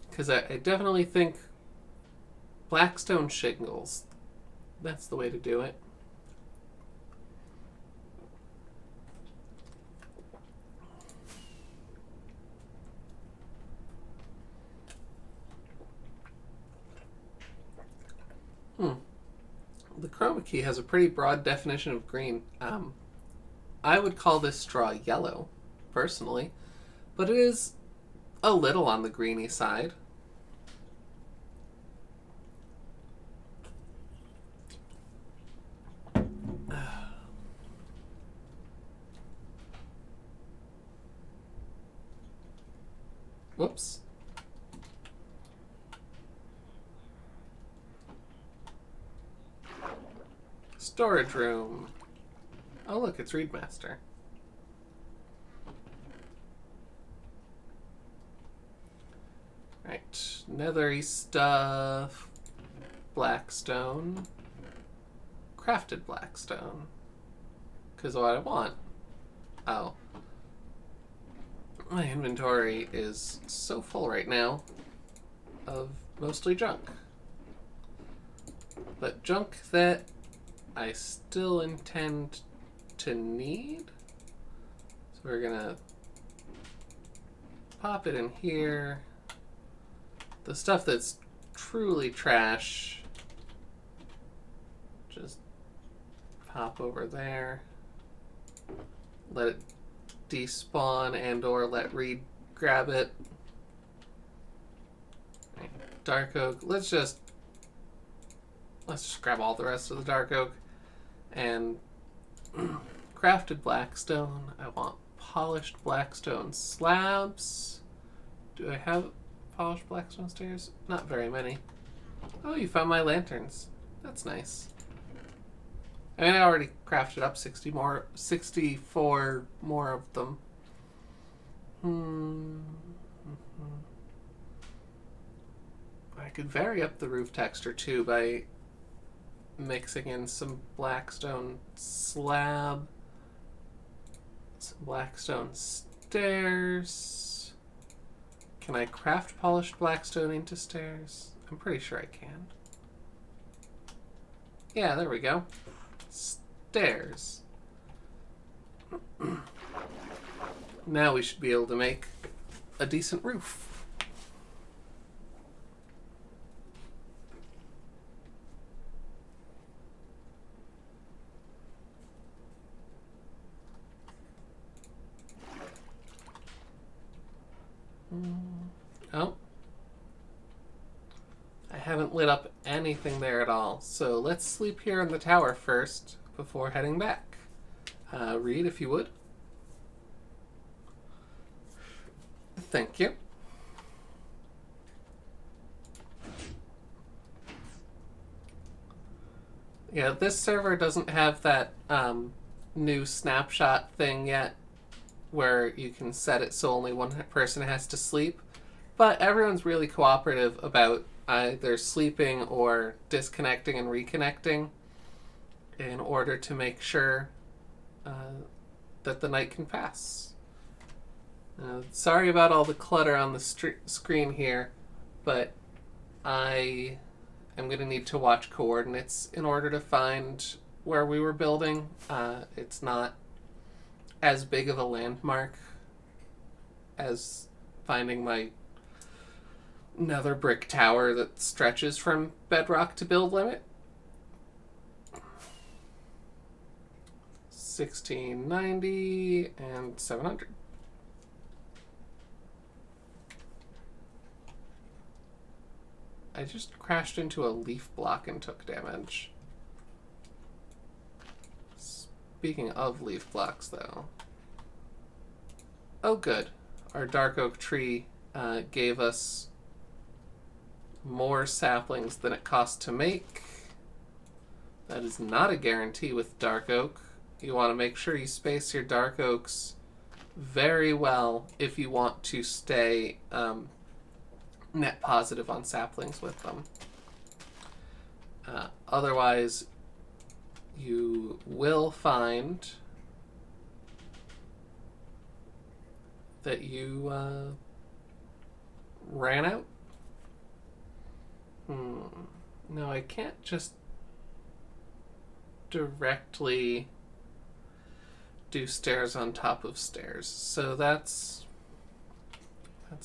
Speaker 1: Because I definitely think blackstone shingles, that's the way to do it. The chroma key has a pretty broad definition of green. I would call this straw yellow, personally, but it is a little on the greeny side. Whoops. Storage room. Oh look, it's Readmaster. Right, nethery stuff. Blackstone. Crafted blackstone. Because what I want. Oh. My inventory is so full right now of mostly junk. But junk that I still intend to need. So we're gonna pop it in here. The stuff that's truly trash, just pop over there. Let it despawn and or let Reed grab it. Dark oak. Let's just grab all the rest of the dark oak. And crafted blackstone. I want polished blackstone slabs. Do I have polished blackstone stairs? Not very many. Oh, you found my lanterns. That's nice. I mean, I already crafted up 64 more of them. I could vary up the roof texture too by mixing in some blackstone slab, some blackstone stairs. Can I craft polished blackstone into stairs? I'm pretty sure I can. Yeah, there we go. Stairs. Now we should be able to make a decent roof. Oh. I haven't lit up anything there at all, so let's sleep here in the tower first before heading back. Reed, if you would. Thank you. Yeah, this server doesn't have that new snapshot thing yet, where you can set it so only one person has to sleep. But everyone's really cooperative about either sleeping or disconnecting and reconnecting in order to make sure that the night can pass. Sorry about all the clutter on the screen here, but I am going to need to watch coordinates in order to find where we were building. It's not as big of a landmark as finding my nether brick tower that stretches from bedrock to build limit. 1690 and 700. I just crashed into a leaf block and took damage. Speaking of leaf blocks, though. Oh, good. Our dark oak tree gave us more saplings than it cost to make. That is not a guarantee with dark oak. You want to make sure you space your dark oaks very well if you want to stay net positive on saplings with them. Otherwise, you will find that you ran out. No, I can't just directly do stairs on top of stairs, so that's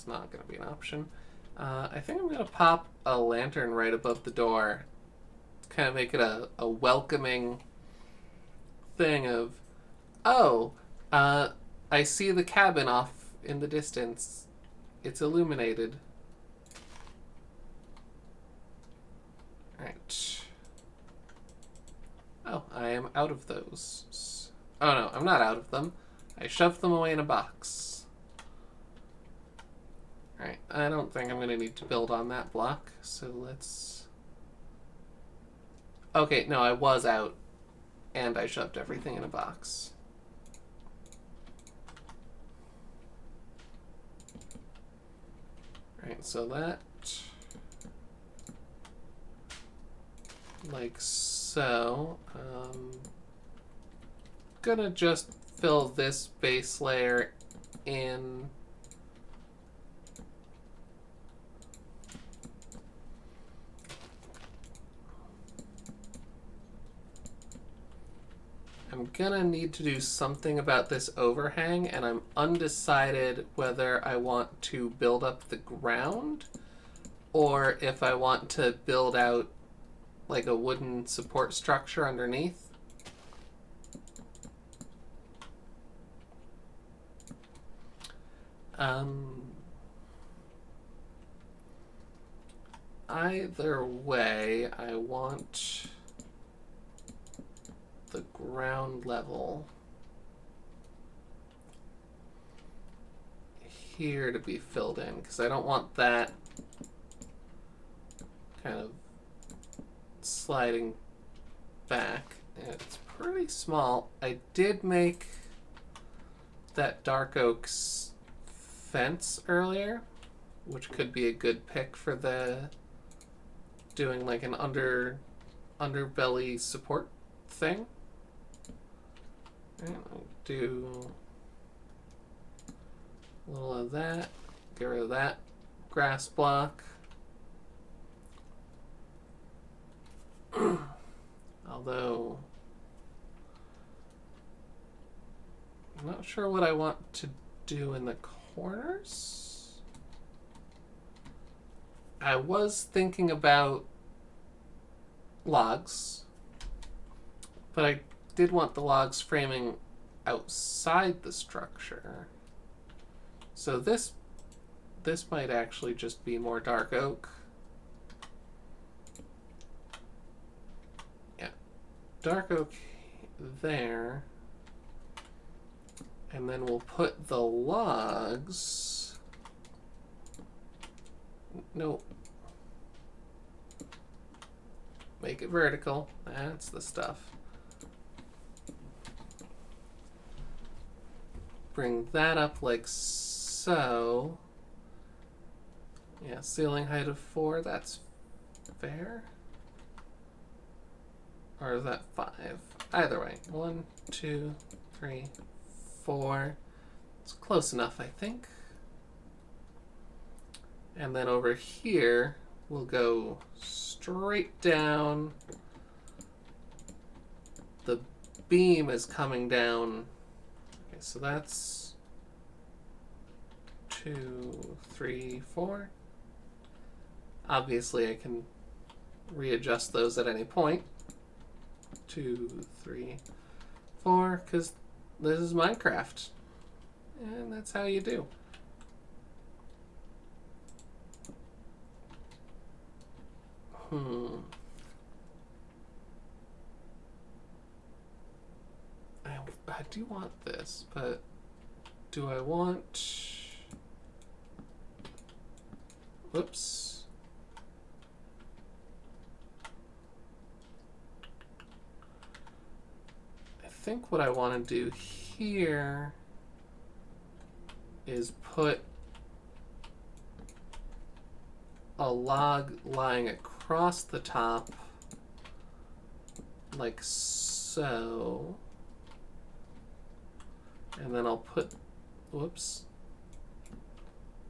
Speaker 1: not going to be an option. I think I'm going to pop a lantern right above the door to kind of make it a welcoming thing of, oh, I see the cabin off in the distance. It's illuminated. Right. Oh, I am out of those. Oh no, I'm not out of them. I shoved them away in a box. Alright, I don't think I'm going to need to build on that block, so let's... Okay, no, I was out, and I shoved everything in a box. Alright, so that... like so. Gonna just fill this base layer in. I'm gonna need to do something about this overhang, and I'm undecided whether I want to build up the ground or if I want to build out like a wooden support structure underneath. Either way, I want the ground level here to be filled in, because I don't want that kind of sliding back. It's pretty small. I did make that dark oak fence earlier, which could be a good pick for the doing like an underbelly support thing. And I'll do a little of that, get rid of that grass block. Although I'm not sure what I want to do in the corners. I was thinking about logs, but I did want the logs framing outside the structure. So this might actually just be more dark oak. Yeah, dark oak there. And then we'll put the logs. No. Make it vertical. That's the stuff. Bring that up like so. Yeah, ceiling height of 4. That's fair. Or is that 5? Either way. 1, 2, 3, 4. It's close enough, I think. And then over here, we'll go straight down. The beam is coming down. Okay, so that's 2, 3, 4. Obviously, I can readjust those at any point. 2, 3, 4, because this is Minecraft. And that's how you do. I do want this, but do I want... Whoops. I think what I want to do here is put a log lying across the top like so, and then I'll put, whoops,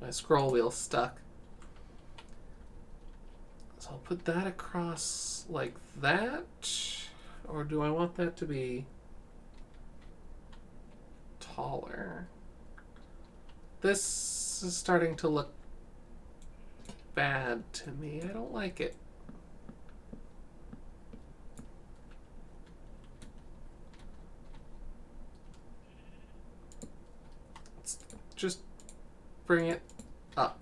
Speaker 1: my scroll wheel stuck. So I'll put that across like that, or do I want that to be taller? This is starting to look bad to me. I don't like it. Let's just bring it up.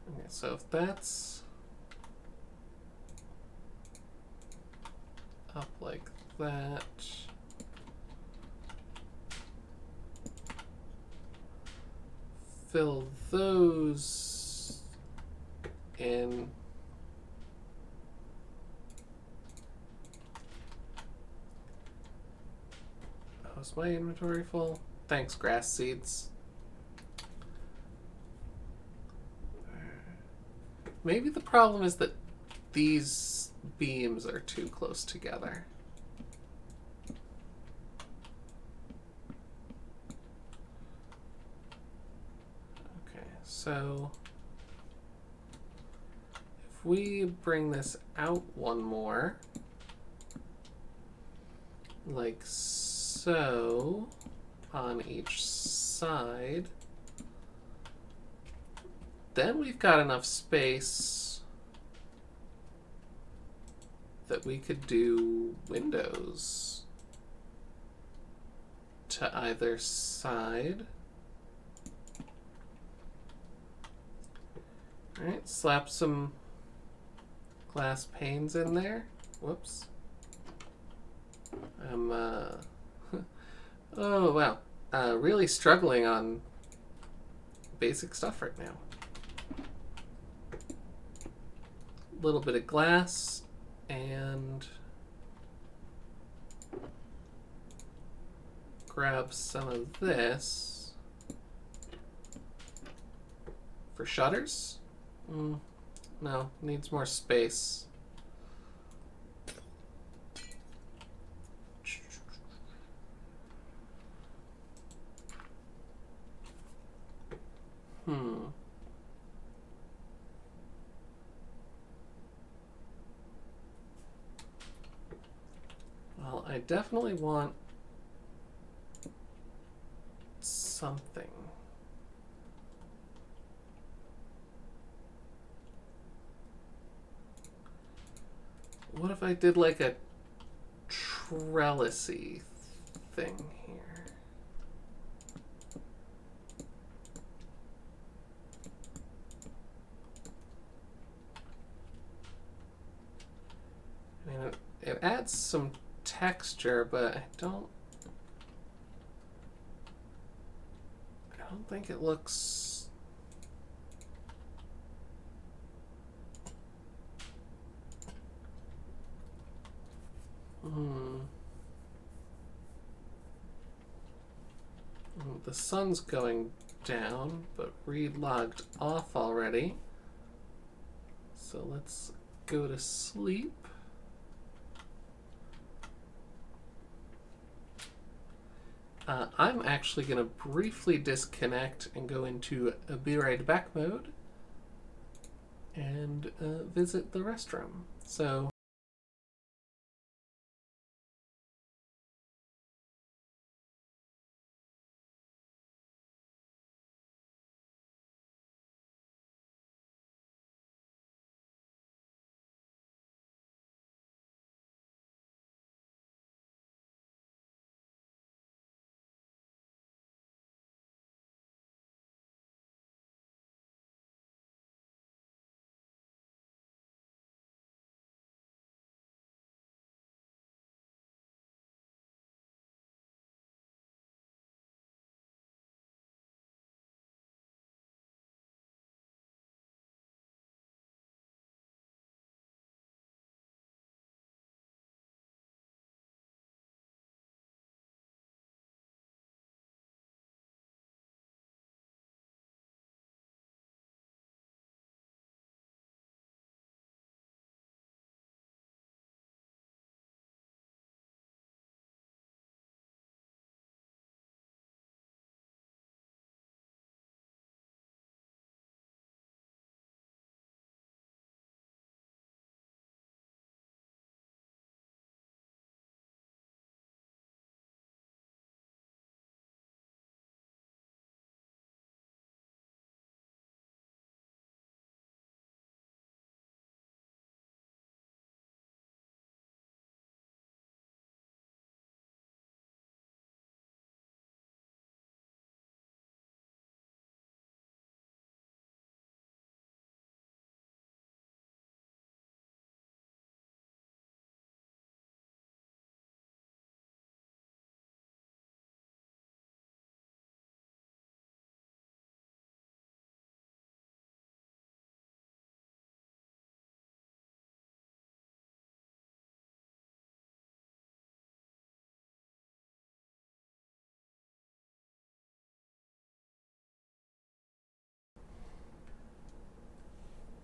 Speaker 1: Okay, so if that's up like that. Fill those in. Oh, is my inventory full? Thanks, grass seeds. Maybe the problem is that these beams are too close together. So if we bring this out one more, like so, on each side, then we've got enough space that we could do windows to either side. All right, slap some glass panes in there. Whoops. I'm, oh, wow. Really struggling on basic stuff right now. A little bit of glass and grab some of this for shutters. No, needs more space. Well, I definitely want something. What if I did like a trellisy thing here? I mean, it adds some texture, but I don't think it looks the sun's going down, but Reed logged off already. So let's go to sleep. I'm actually going to briefly disconnect and go into a be right back mode and visit the restroom. So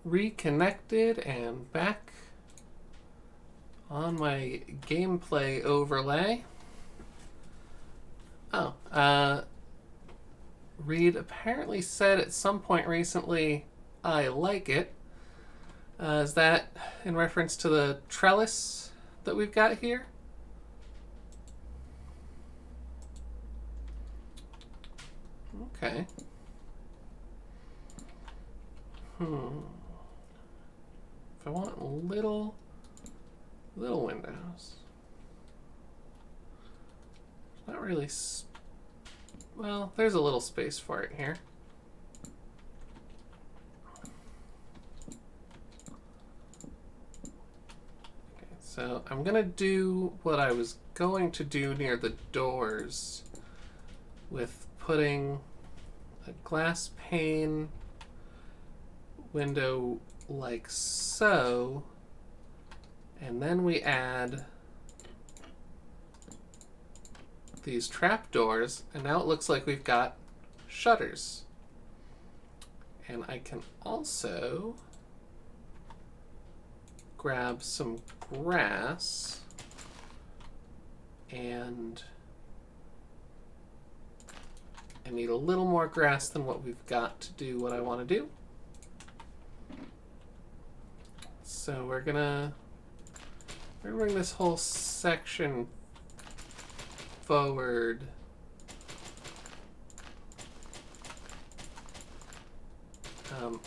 Speaker 1: reconnected and back on my gameplay overlay. Oh, Reed apparently said at some point recently, I like it. Is that in reference to the trellis that we've got here? Okay. If I want little windows. Not really. Well, there's a little space for it here. Okay, so I'm gonna do what I was going to do near the doors with putting a glass pane window like so, and then we add these trapdoors, and now it looks like we've got shutters. And I can also grab some grass and I need a little more grass than what we've got to do what I want to do. So we're gonna bring this whole section forward.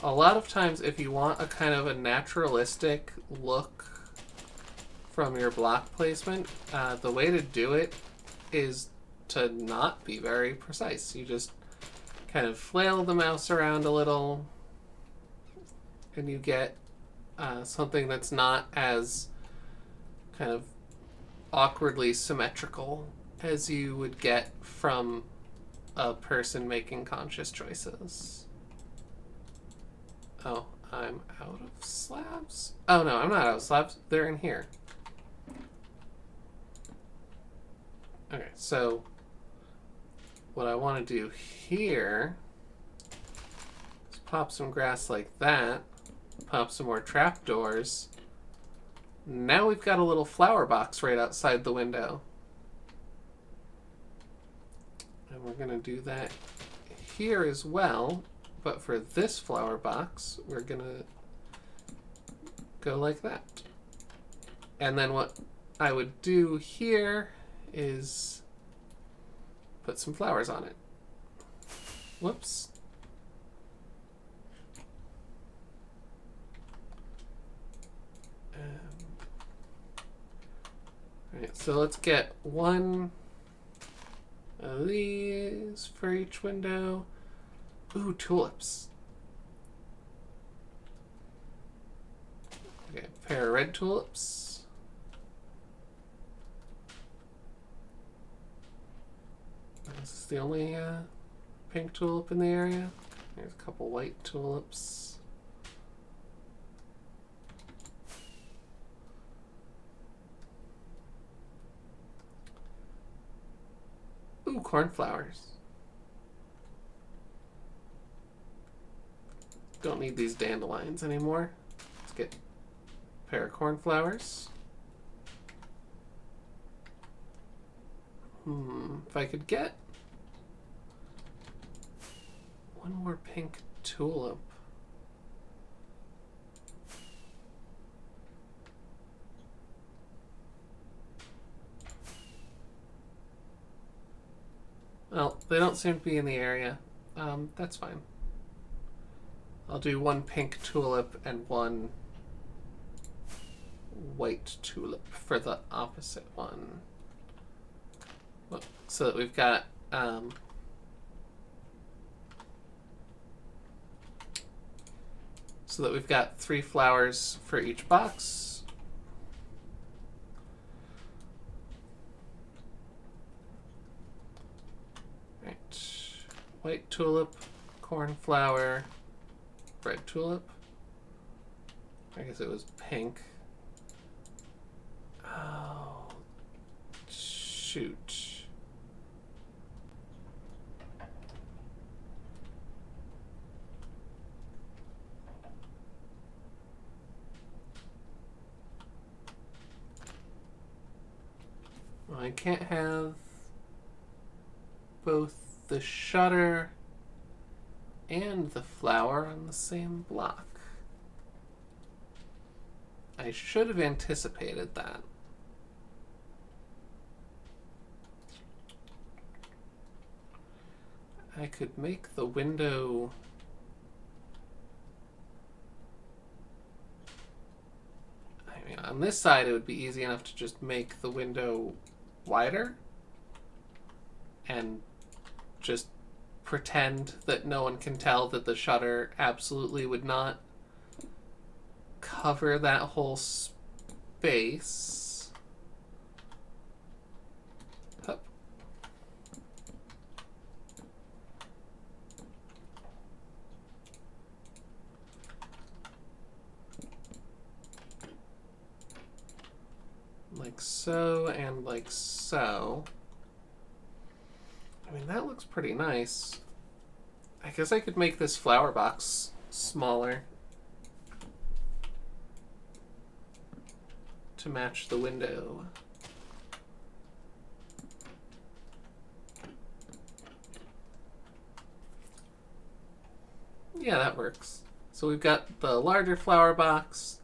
Speaker 1: A lot of times if you want a kind of a naturalistic look from your block placement, the way to do it is to not be very precise. You just kind of flail the mouse around a little and you get something that's not as kind of awkwardly symmetrical as you would get from a person making conscious choices. Oh, I'm out of slabs? Oh no, I'm not out of slabs. They're in here. Okay, so what I want to do here is pop some grass like that, pop some more trapdoors. Now we've got a little flower box right outside the window. And we're going to do that here as well, but for this flower box, we're going to go like that. And then what I would do here is put some flowers on it. Whoops. Alright, so let's get one of these for each window. Ooh, tulips. Okay, a pair of red tulips. This is the only pink tulip in the area. There's a couple white tulips. Ooh, cornflowers. Don't need these dandelions anymore. Let's get a pair of cornflowers. If I could get one more pink tulip. Well, they don't seem to be in the area. That's fine. I'll do one pink tulip and one white tulip for the opposite one. So that we've got three flowers for each box. Right. White tulip, cornflower, red tulip. I guess it was pink. Oh, shoot. I can't have both the shutter and the flower on the same block. I should have anticipated that. I could make the window... I mean, on this side it would be easy enough to just make the window wider and just pretend that no one can tell that the shutter absolutely would not cover that whole space. Up. Like so and like so. I mean, that looks pretty nice. I guess I could make this flower box smaller to match the window. Yeah, that works. So we've got the larger flower box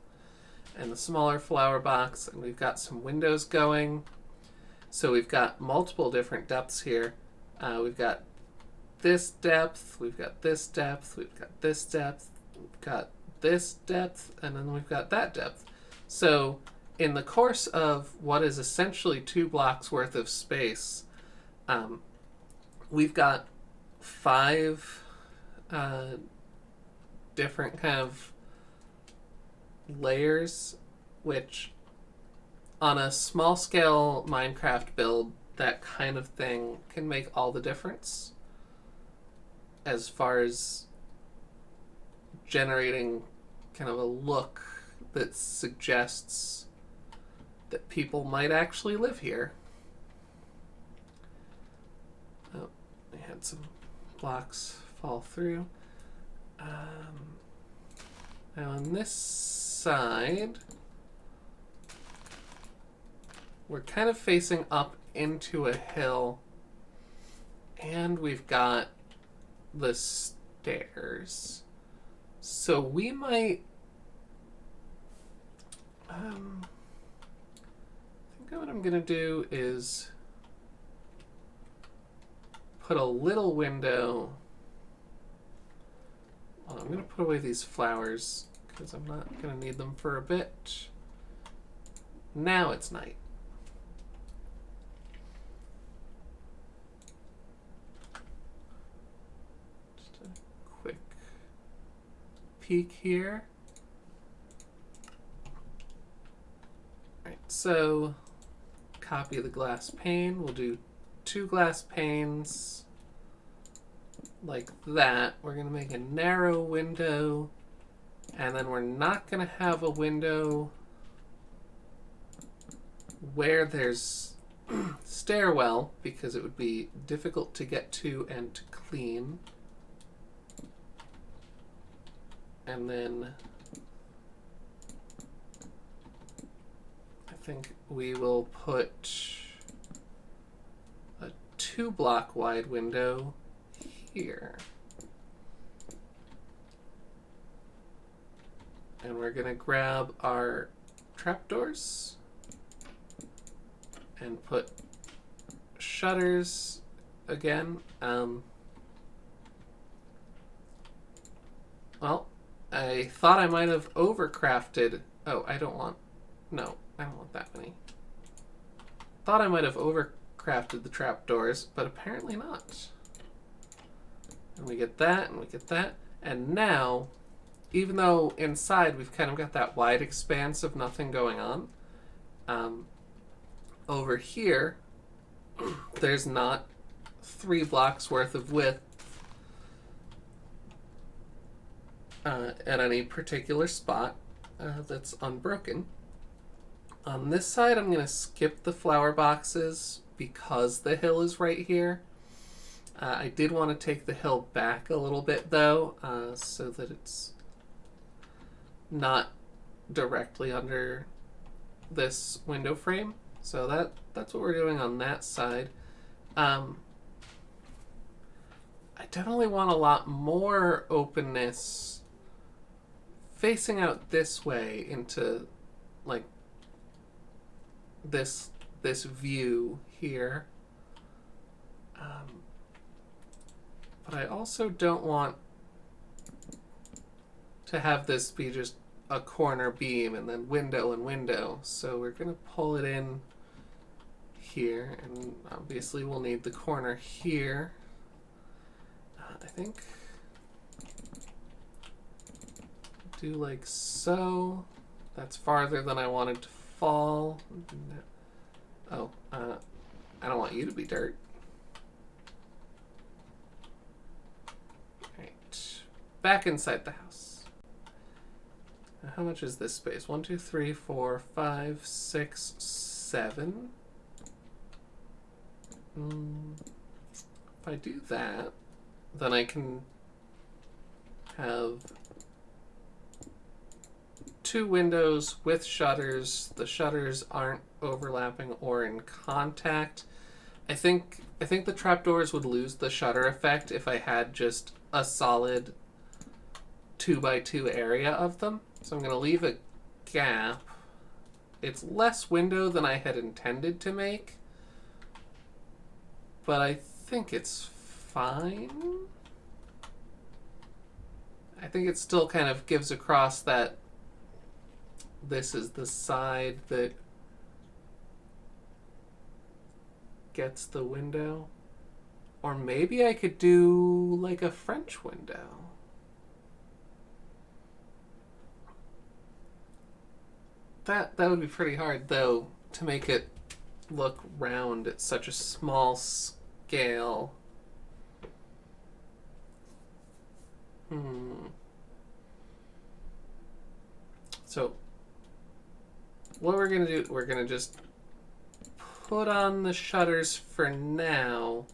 Speaker 1: and the smaller flower box, and we've got some windows going. So we've got multiple different depths here. We've got this depth, we've got this depth, we've got this depth, we've got this depth, and then we've got that depth. So in the course of what is essentially 2 blocks worth of space, we've got 5 different kind of layers, which on a small scale Minecraft build, that kind of thing can make all the difference as far as generating kind of a look that suggests that people might actually live here. Oh, I had some blocks fall through. Now on this side, we're kind of facing up into a hill, and we've got the stairs. So we might... I think what I'm going to do is put a little window... Well, I'm going to put away these flowers because I'm not going to need them for a bit. Now it's night. Peek here. Alright, so copy the glass pane. We'll do 2 glass panes like that. We're going to make a narrow window, and then we're not going to have a window where there's stairwell because it would be difficult to get to and to clean. And then I think we will put a 2 block wide window here. And we're going to grab our trapdoors and put shutters again. Well, I thought I might have overcrafted. Oh, I don't want that many. Thought I might have overcrafted the trapdoors, but apparently not. And we get that, and we get that. And now, even though inside we've kind of got that wide expanse of nothing going on, over here, there's not 3 blocks worth of width at any particular spot that's unbroken. On this side, I'm going to skip the flower boxes because the hill is right here. I did want to take the hill back a little bit, though, so that it's not directly under this window frame. So that's what we're doing on that side. I definitely want a lot more openness facing out this way into like this view here. But I also don't want to have this be just a corner beam and then window and window. So we're going to pull it in here, and obviously we'll need the corner here. I think do like so. That's farther than I wanted to fall. Oh, I don't want you to be dirt. Right, back inside the house. Now, how much is this space? 1, 2, 3, 4, 5, 6, 7. If I do that, then I can have 2 windows with shutters. The shutters aren't overlapping or in contact. I think the trapdoors would lose the shutter effect if I had just a solid 2x2 area of them. So I'm going to leave a gap. It's less window than I had intended to make, but I think it's fine. I think it still kind of gives across that this is the side that gets the window. Or maybe I could do like a French window. That would be pretty hard though, to make it look round at such a small scale. So what we're gonna do, we're gonna just put on the shutters for now,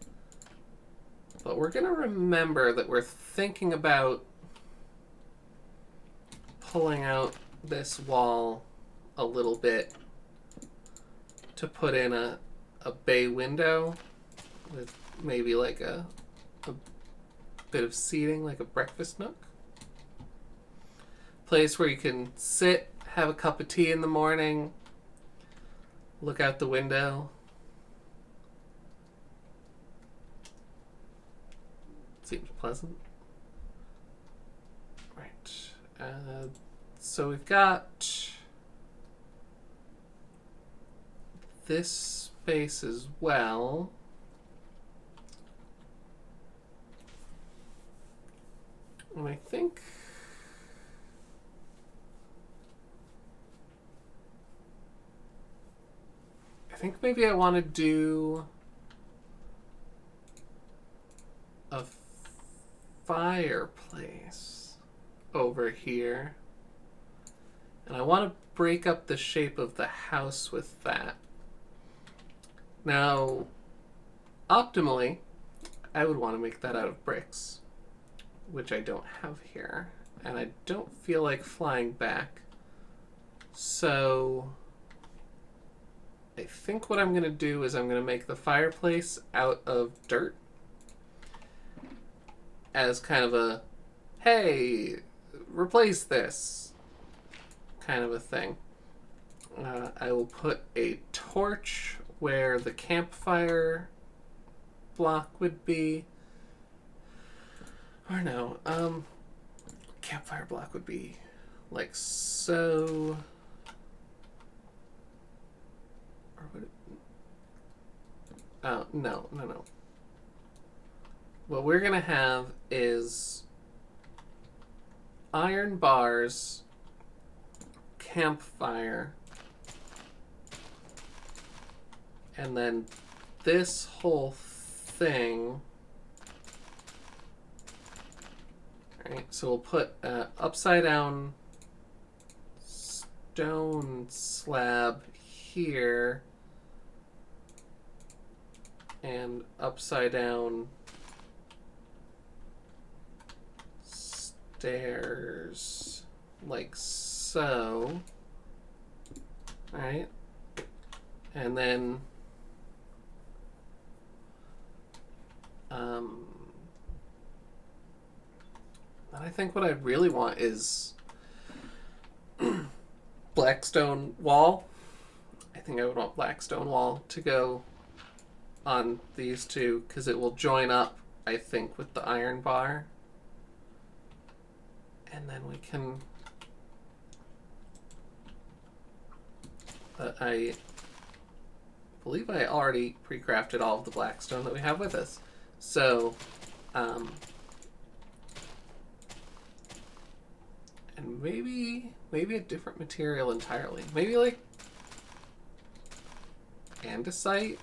Speaker 1: but we're gonna remember that we're thinking about pulling out this wall a little bit to put in a bay window with maybe like a bit of seating, like a breakfast nook. Place where you can sit, have a cup of tea in the morning, look out the window. Seems pleasant. Right. So we've got this space as well. And I think maybe I want to do a fireplace over here. And I want to break up the shape of the house with that. Now, optimally, I would want to make that out of bricks, which I don't have here. And I don't feel like flying back. So I think what I'm going to do is I'm going to make the fireplace out of dirt as kind of a, hey, replace this kind of a thing. I will put a torch where the campfire block would be. Or no, campfire block would be like so. Or would it? Oh, no. What we're gonna have is iron bars, campfire, and then this whole thing. Alright, so we'll put an upside down stone slab here and upside down stairs like so. Alright, and then I think what I really want is black stone wall. I think I would want black stone wall to go on these two because it will join up, I think, with the iron bar. And then we can... I believe I already pre-crafted all of the black stone that we have with us. So, and maybe a different material entirely. Maybe like andesite.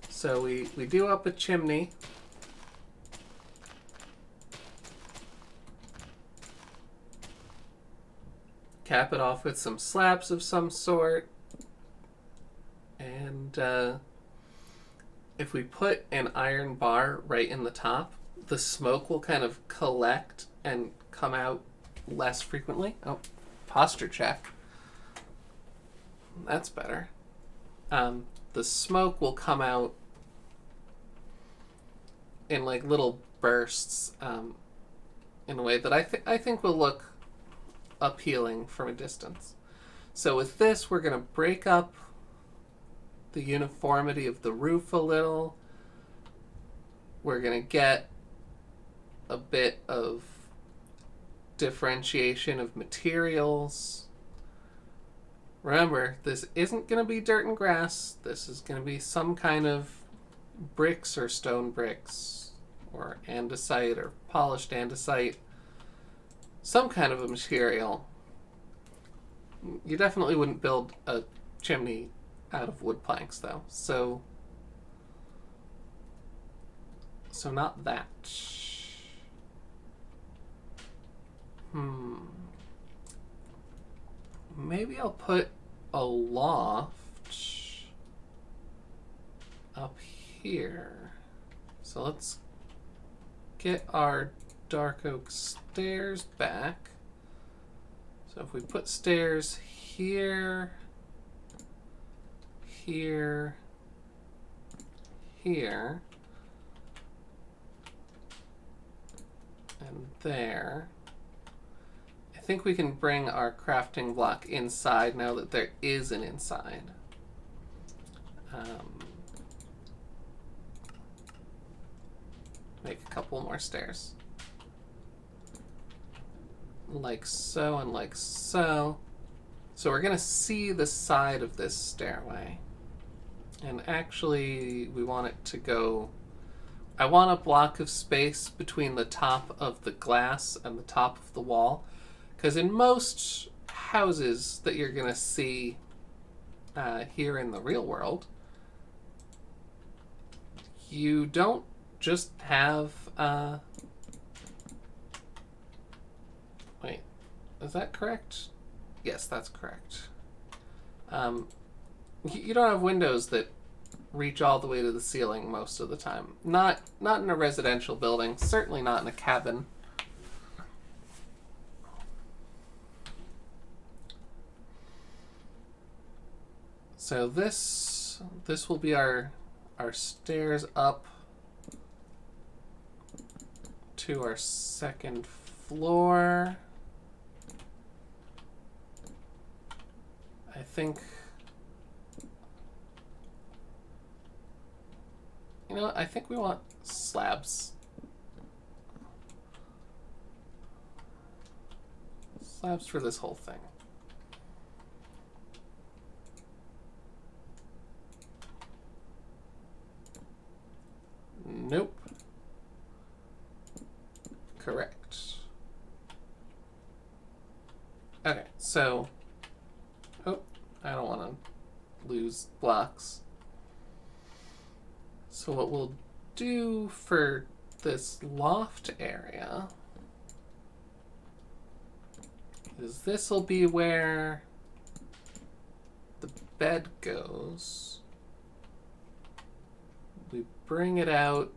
Speaker 1: So we do up a chimney. Cap it off with some slabs of some sort. And if we put an iron bar right in the top, the smoke will kind of collect and come out less frequently. Oh, posture check. That's better. The smoke will come out in like little bursts in a way that I think will look appealing from a distance. So with this, we're going to break up the uniformity of the roof a little. We're going to get a bit of differentiation of materials. Remember, this isn't going to be dirt and grass. This is going to be some kind of bricks or stone bricks or andesite or polished andesite. Some kind of a material. You definitely wouldn't build a chimney out of wood planks, though. So not that. Maybe I'll put a loft up here. So let's get our dark oak stairs back. So if we put stairs here, here, here, and there, I think we can bring our crafting block inside now that there is an inside. Make a couple more stairs. Like so and like so. So we're going to see the side of this stairway. And actually, we want it to go... I want a block of space between the top of the glass and the top of the wall. Because in most houses that you're going to see here in the real world, you don't just have... Wait, is that correct? Yes, that's correct. You don't have windows that reach all the way to the ceiling most of the time. Not in a residential building, certainly not in a cabin. So this will be our stairs up to our second floor. I think, you know, I think we want slabs. Slabs for this whole thing. Nope. Correct. Okay, so... Oh, I don't want to lose blocks. So what we'll do for this loft area is this will be where the bed goes. We bring it out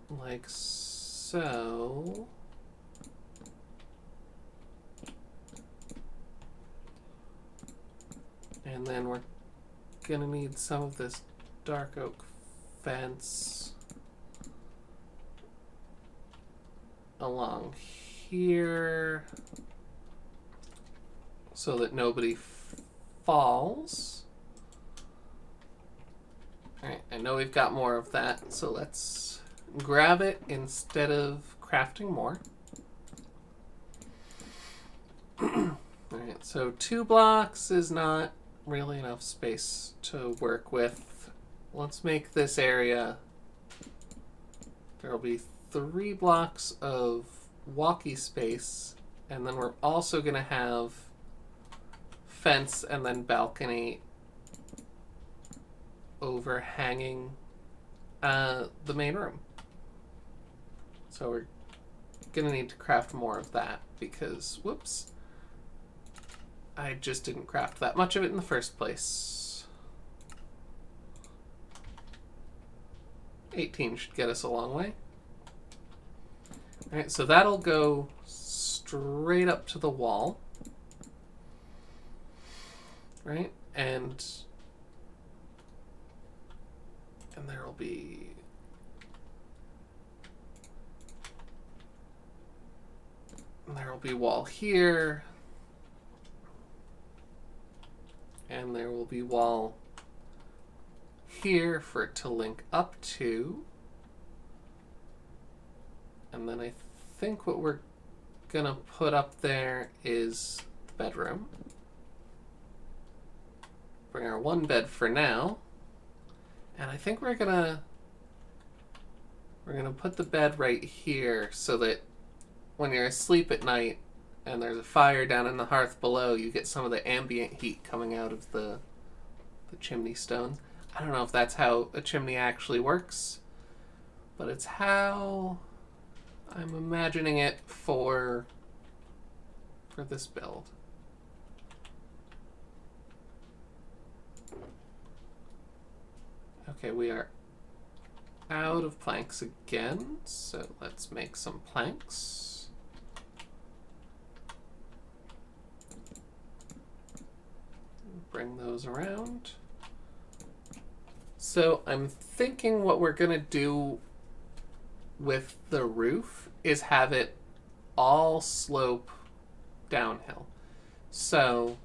Speaker 1: like so. And then we're gonna need some of this dark oak fence. along here so that nobody falls. Alright, I know we've got more of that, so let's grab it instead of crafting more. Alright, so 2 blocks is not really enough space to work with. Let's make this area, there'll be 3 blocks of walkie space, and then we're also going to have fence and then balcony overhanging the main room. So we're going to need to craft more of that because, whoops, I just didn't craft that much of it in the first place. 18 should get us a long way. Alright, so that'll go straight up to the wall. Right? And there'll be wall here. And there will be wall here for it to link up to. And then I think what we're gonna put up there is the bedroom. Bring our 1 bed for now. And I think we're gonna put the bed right here so that when you're asleep at night and there's a fire down in the hearth below, you get some of the ambient heat coming out of the chimney stone. I don't know if that's how a chimney actually works, but it's how I'm imagining it for this build. Okay, we are out of planks again, so let's make some planks. Bring those around. So I'm thinking what we're gonna do with the roof is have it all slope downhill. So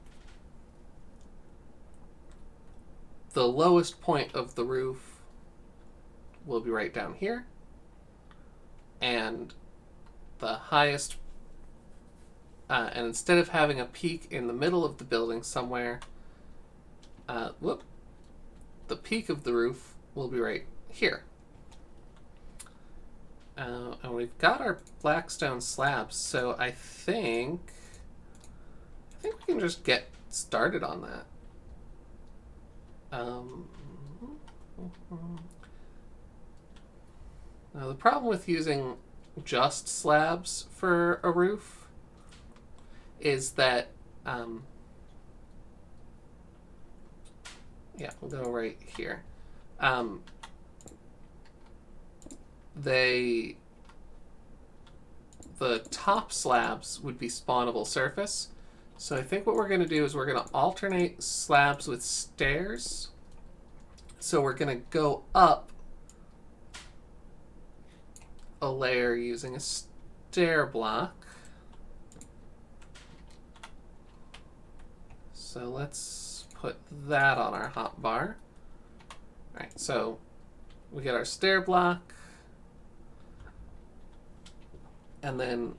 Speaker 1: the lowest point of the roof will be right down here, and the highest, and instead of having a peak in the middle of the building somewhere, the peak of the roof will be right here. And we've got our black stone slabs, so I think we can just get started on that. Now the problem with using just slabs for a roof is that, yeah, we'll go right here. The top slabs would be spawnable surface. So I think what we're going to do is we're going to alternate slabs with stairs. So we're going to go up a layer using a stair block. So let's put that on our hotbar. All right, so we get our stair block. And then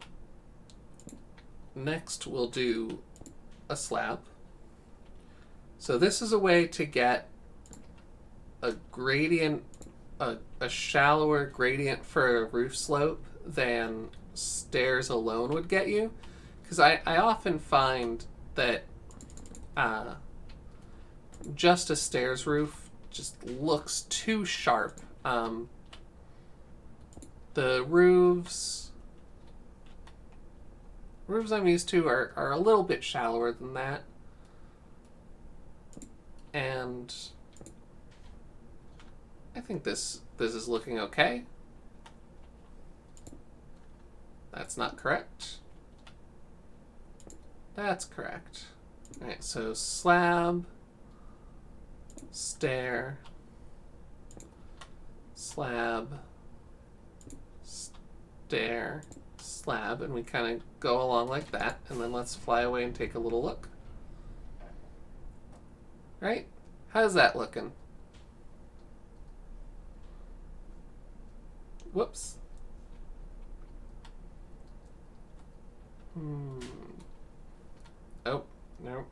Speaker 1: next we'll do a slab. So this is a way to get a gradient, a shallower gradient for a roof slope than stairs alone would get you. Because I often find that just a stairs roof just looks too sharp. The roofs I'm used to are a little bit shallower than that. And I think this is looking okay. That's not correct. That's correct. Alright, so slab, stair, slab, stair, slab, and we kind of go along like that, and then let's fly away and take a little look. Right? How's that looking? Whoops. Oh, no.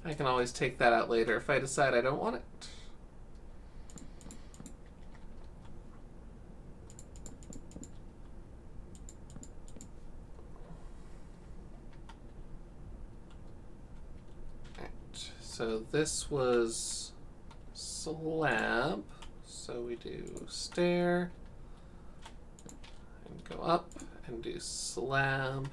Speaker 1: I can always take that out later if I decide I don't want it. Right, so this was slab. So we do stair and go up and do slab.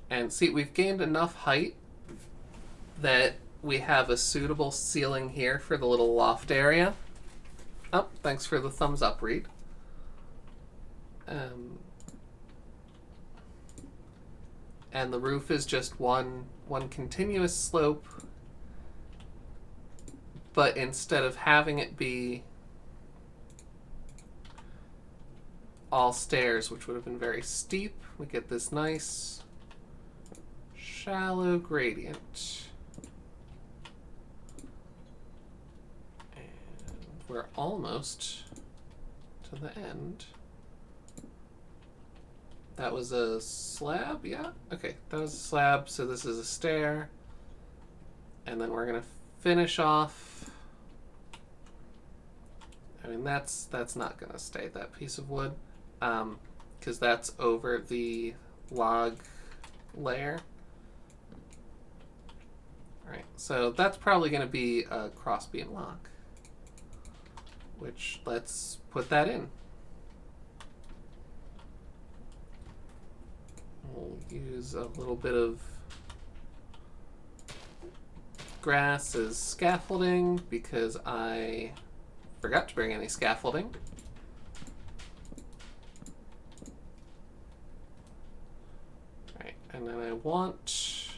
Speaker 1: And see, we've gained enough height that we have a suitable ceiling here for the little loft area. Oh, thanks for the thumbs up, Reed. And the roof is just one continuous slope, but instead of having it be all stairs, which would have been very steep, we get this nice shallow gradient. And we're almost to the end. That was a slab, yeah? Okay, that was a slab, so this is a stair. And then we're gonna finish off. I mean, that's not gonna stay, that piece of wood, because that's over the log layer. Alright, so that's probably gonna be a crossbeam lock, which let's put that in. We'll use a little bit of grass as scaffolding because I forgot to bring any scaffolding. Right, and then I want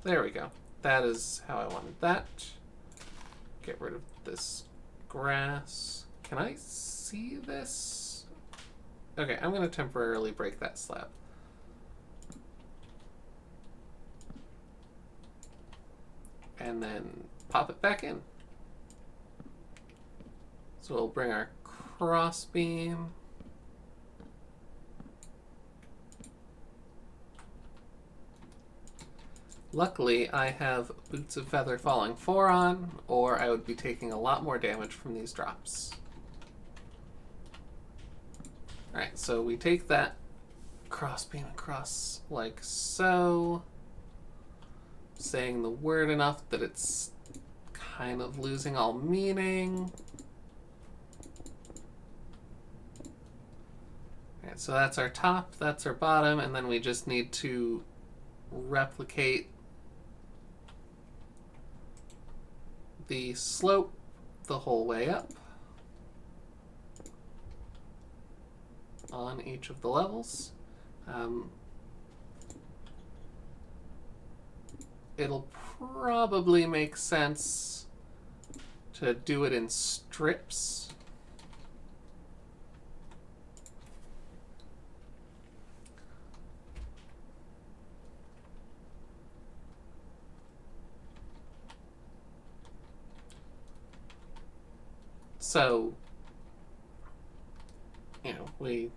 Speaker 1: there we go. That is how I wanted that. Get rid of this grass. Can I see this? Okay, I'm going to temporarily break that slab. And then pop it back in. So we'll bring our cross beam. Luckily, I have Boots of Feather Falling 4 on, or I would be taking a lot more damage from these drops. Alright, so we take that crossbeam across like so, saying the word enough that it's kind of losing all meaning. Alright, so that's our top, that's our bottom, and then we just need to replicate the slope the whole way up on each of the levels. It'll probably make sense to do it in strips. So, you know, we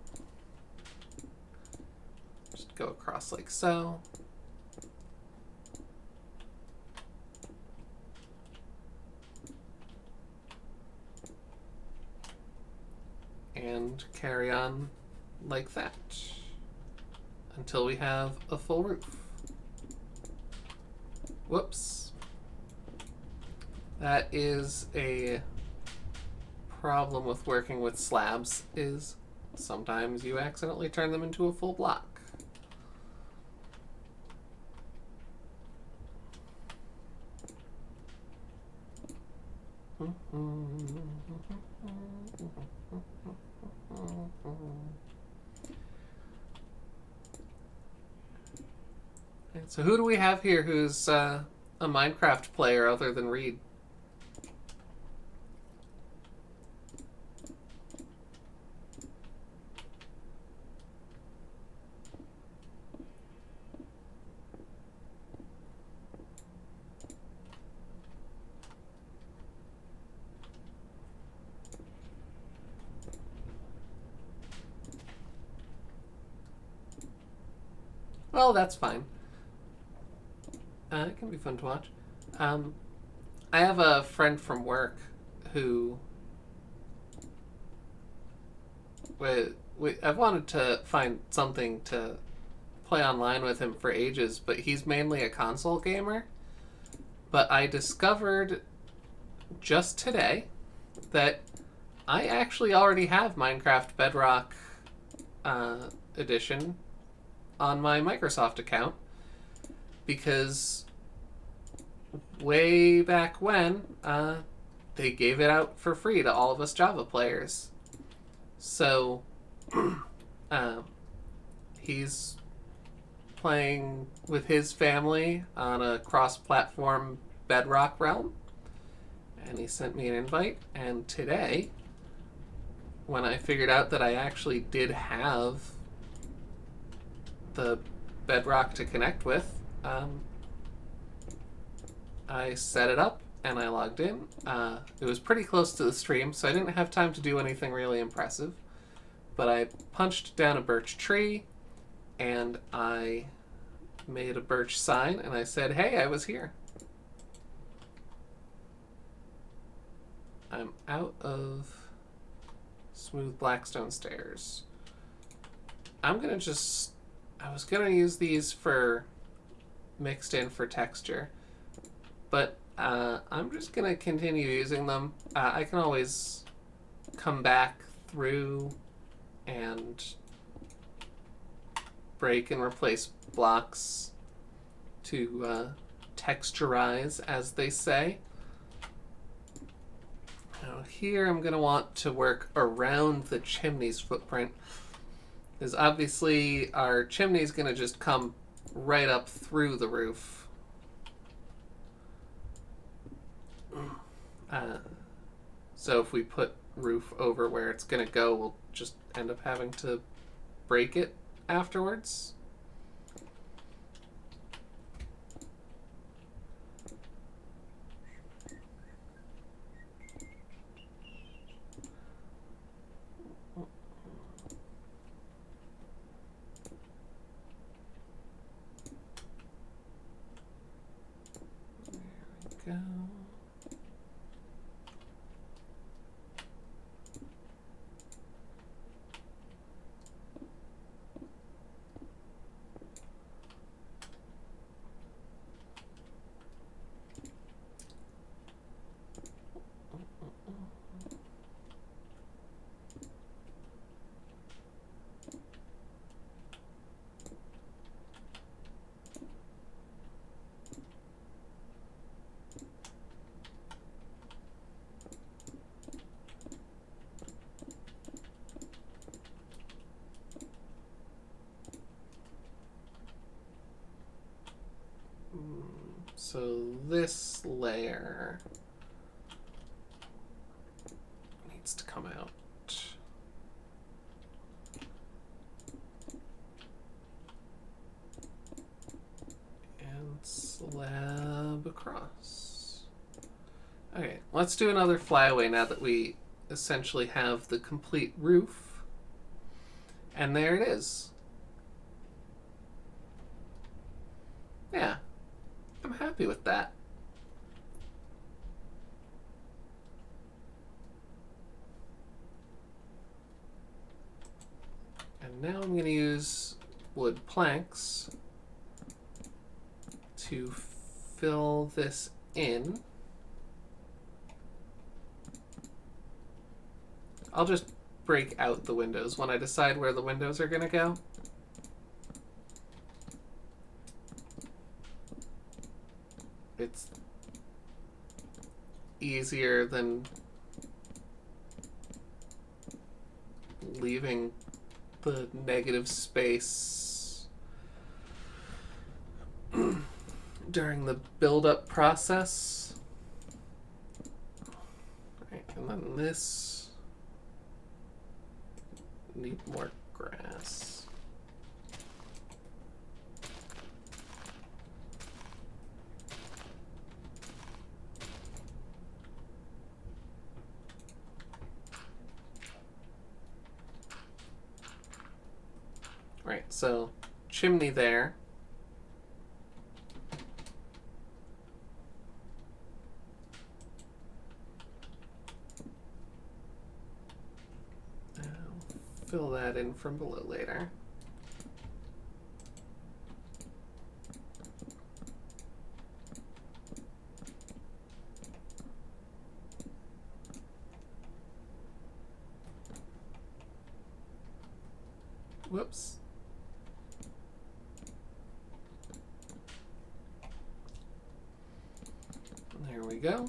Speaker 1: just go across like so. And carry on like that until we have a full roof. Whoops. That is a problem with working with slabs, is sometimes you accidentally turn them into a full block. So who do we have here who's a Minecraft player other than Reed? Well, that's fine. It can be fun to watch. Um, I have a friend from work who I've wanted to find something to play online with him for ages, but he's mainly a console gamer. But I discovered just today that I actually already have Minecraft Bedrock Edition on my Microsoft account because way back when they gave it out for free to all of us Java players. So he's playing with his family on a cross-platform Bedrock realm, and he sent me an invite. And today, when I figured out that I actually did have the Bedrock to connect with, I set it up and I logged in. It was pretty close to the stream, so I didn't have time to do anything really impressive. But I punched down a birch tree and I made a birch sign and I said, hey, I was here. I'm out of smooth blackstone stairs. I was gonna use these for mixed in for texture, but I'm just gonna continue using them. I can always come back through and break and replace blocks to texturize, as they say. Now here I'm going to want to work around the chimney's footprint, because obviously our chimney's going to just come right up through the roof. So if we put roof over where it's going to go, we'll just end up having to break it afterwards. There we go. So this layer needs to come out. And slab across. Okay, let's do another flyaway now that we essentially have the complete roof. And there it is. Yeah. I'm happy with that. And now I'm going to use wood planks to fill this in. I'll just break out the windows when I decide where the windows are going to go. It's easier than leaving the negative space during the build-up process. Right, and then this need more grass. Right, so chimney there. Fill that in from below later. Whoops. There we go.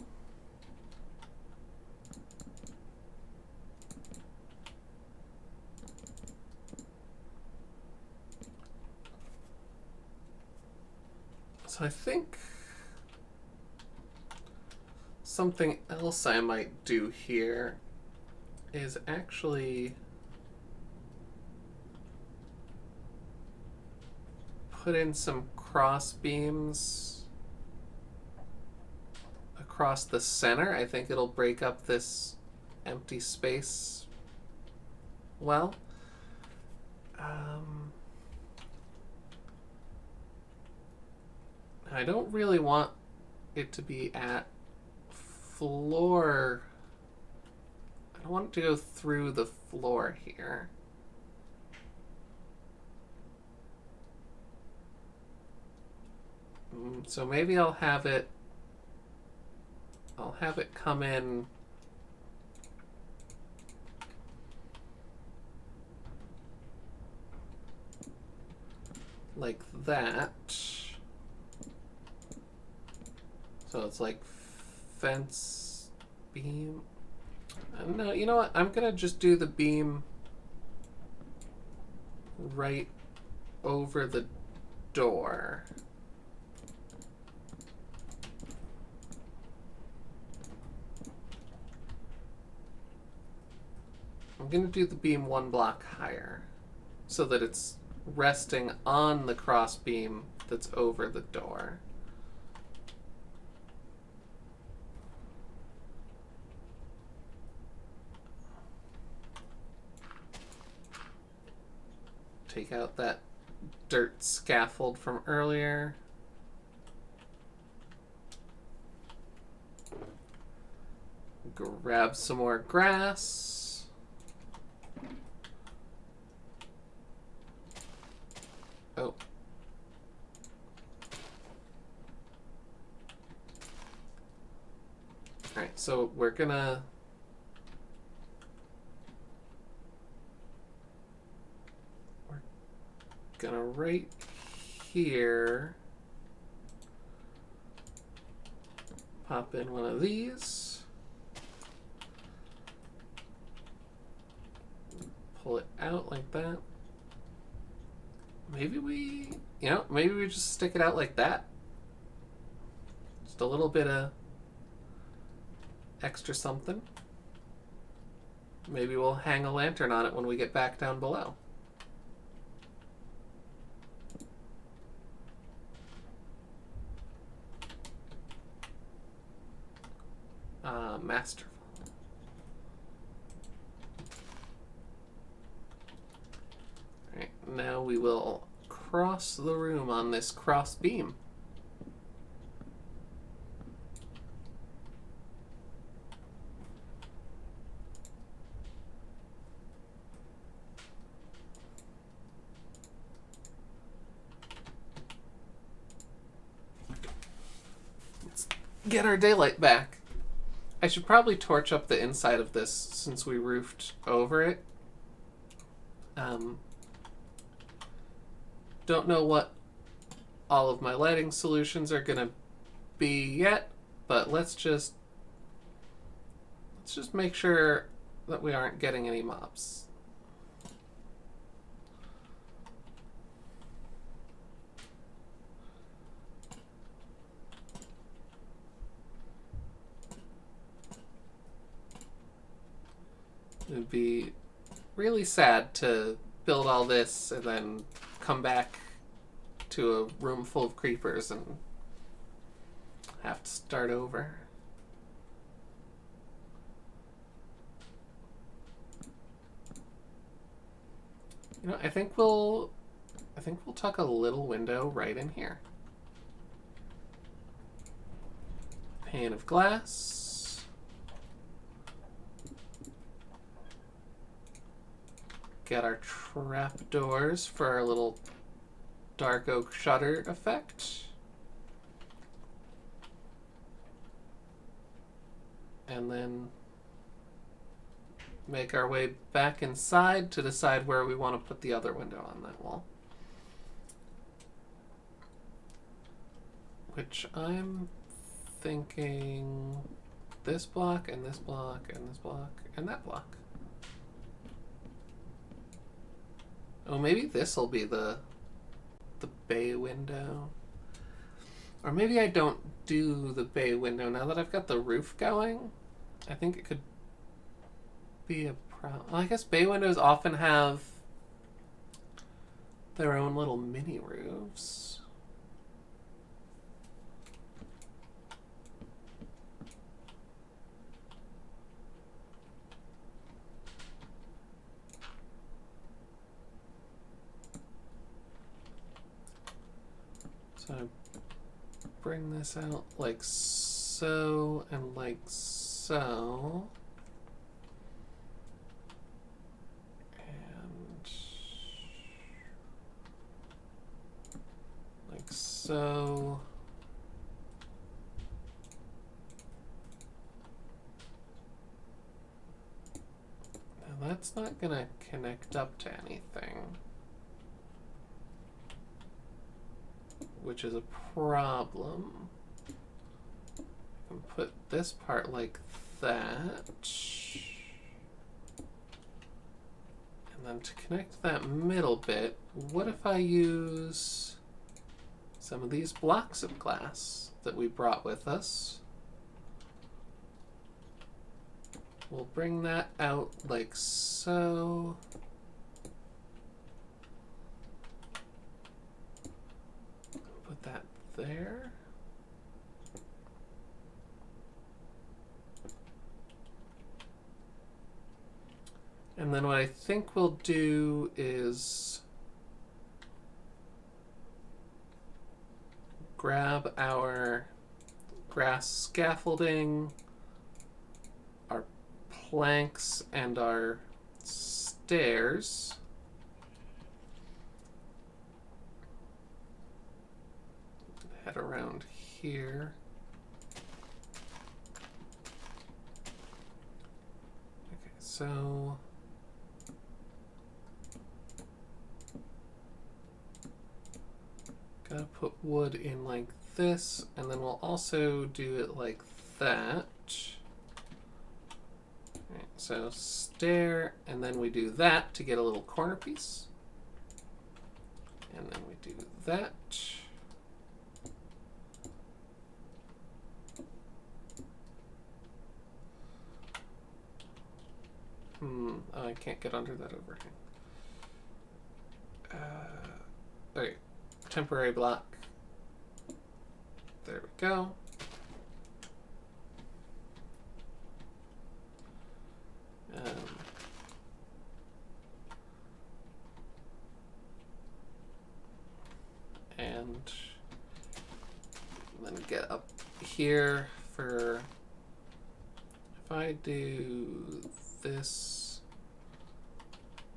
Speaker 1: So I think something else I might do here is actually put in some cross beams across the center. I think it'll break up this empty space well. I don't really want it to be at floor. I don't want it to go through the floor here. So maybe I'll have it come in like that. So it's like fence beam. No, you know what? I'm gonna just do the beam right over the door. I'm gonna do the beam one block higher so that it's resting on the cross beam that's over the door. Take out that dirt scaffold from earlier. Grab some more grass. Oh. Alright, so we're gonna right here pop in one of these, pull it out like that. Maybe we just stick it out like that. Just a little bit of extra something. Maybe we'll hang a lantern on it when we get back down below. Masterful. Alright, now we will cross the room on this cross beam. Let's get our daylight back. I should probably torch up the inside of this since we roofed over it. Don't know what all of my lighting solutions are gonna be yet, but let's just make sure that we aren't getting any mobs. It would be really sad to build all this and then come back to a room full of creepers and have to start over. You know, I think we'll tuck a little window right in here. Pane of glass. Get our trapdoors for our little dark oak shutter effect. And then make our way back inside to decide where we want to put the other window on that wall. Which I'm thinking this block and this block and this block and that block. Oh, maybe this will be the bay window. Or maybe I don't do the bay window now that I've got the roof going. I think it could be a problem. Well, I guess bay windows often have their own little mini roofs. So I bring this out like so and like so. And like so. Now that's not gonna connect up to anything, which is a problem. I can put this part like that. And then to connect that middle bit, what if I use some of these blocks of glass that we brought with us? We'll bring that out like so. Put that there. And then what I think we'll do is grab our grass scaffolding, our planks, and our stairs. Head around here. Okay, so gotta put wood in like this, and then we'll also do it like that. Right, so stair, and then we do that to get a little corner piece. And then we do that. Oh, I can't get under that overhang. Okay, temporary block. There we go. And then get up here for, if I do this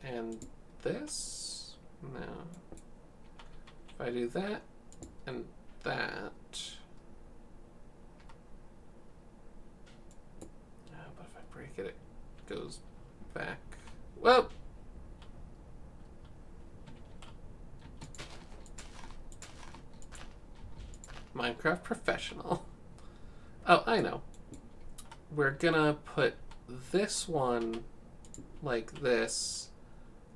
Speaker 1: and this, no. If I do that and that, but if I break it, it goes back. Whoa! Minecraft professional. Oh, I know. We're gonna put this one like this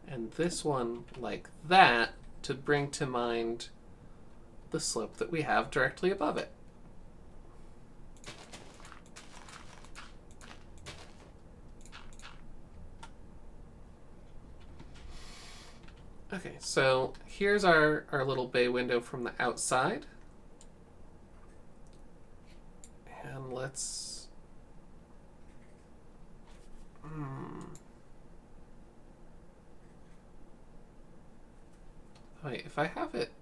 Speaker 1: and this one like that to bring to mind the slope that we have directly above it. Okay, so here's our little bay window from the outside. And let's... Wait, if I have it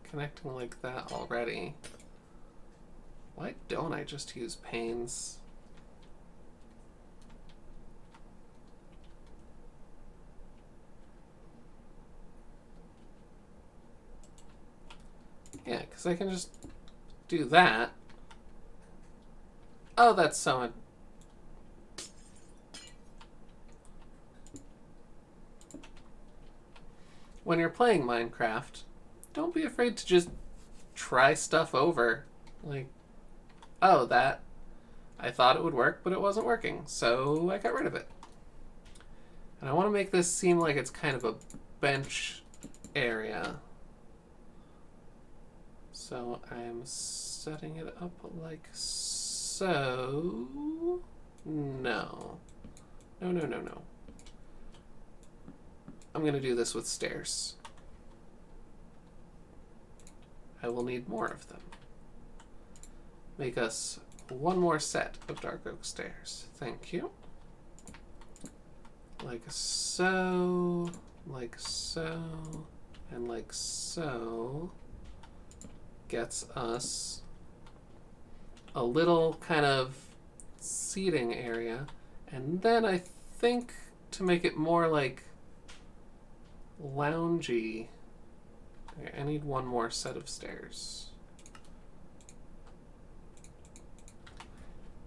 Speaker 1: connecting like that already, why don't I just use panes? Yeah, because I can just do that. Oh, that's so... When you're playing Minecraft, don't be afraid to just try stuff over. Like, oh, that... I thought it would work, but it wasn't working, so I got rid of it. And I want to make this seem like it's kind of a bench area. So I'm setting it up like so. No. No. I'm going to do this with stairs. I will need more of them. Make us one more set of dark oak stairs. Thank you. Like so, like so, and like so. Gets us a little kind of seating area. And then I think to make it more like loungy, I need one more set of stairs.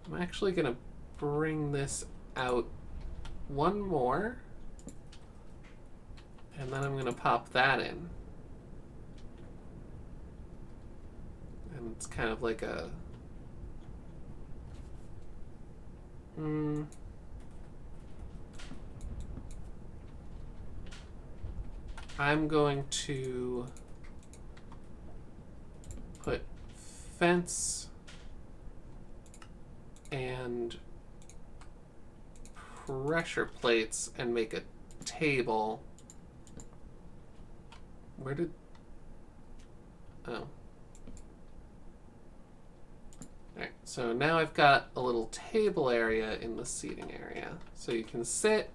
Speaker 1: I'm actually going to bring this out one more, and then I'm going to pop that in. And it's kind of like a... I'm going to put fence and pressure plates and make a table. Where did... Oh. Alright, so now I've got a little table area in the seating area. So you can sit,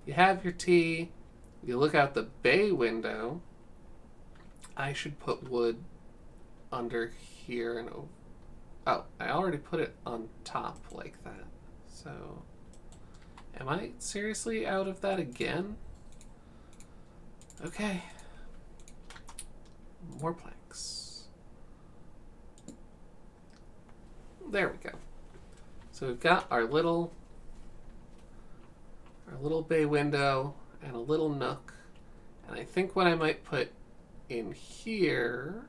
Speaker 1: you have your tea, you look out the bay window. I should put wood under here and over. Oh, I already put it on top like that. So, am I seriously out of that again? Okay. More planks. There we go. So we've got our little bay window and a little nook. And I think what I might put in here,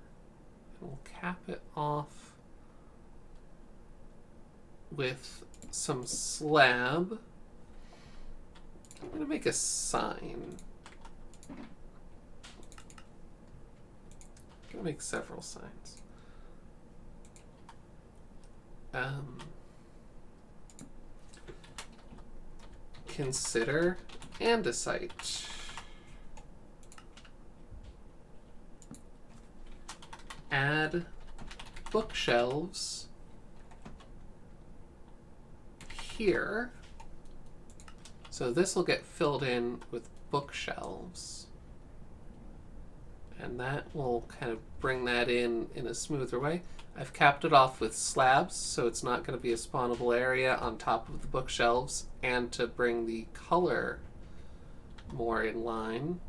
Speaker 1: and we'll cap it off with some slab. I'm going to make a sign. I'm going to make several signs. Consider andesite. Add bookshelves here. So this will get filled in with bookshelves. And that will kind of bring that in a smoother way. I've capped it off with slabs, so it's not going to be a spawnable area on top of the bookshelves, and to bring the color more in line.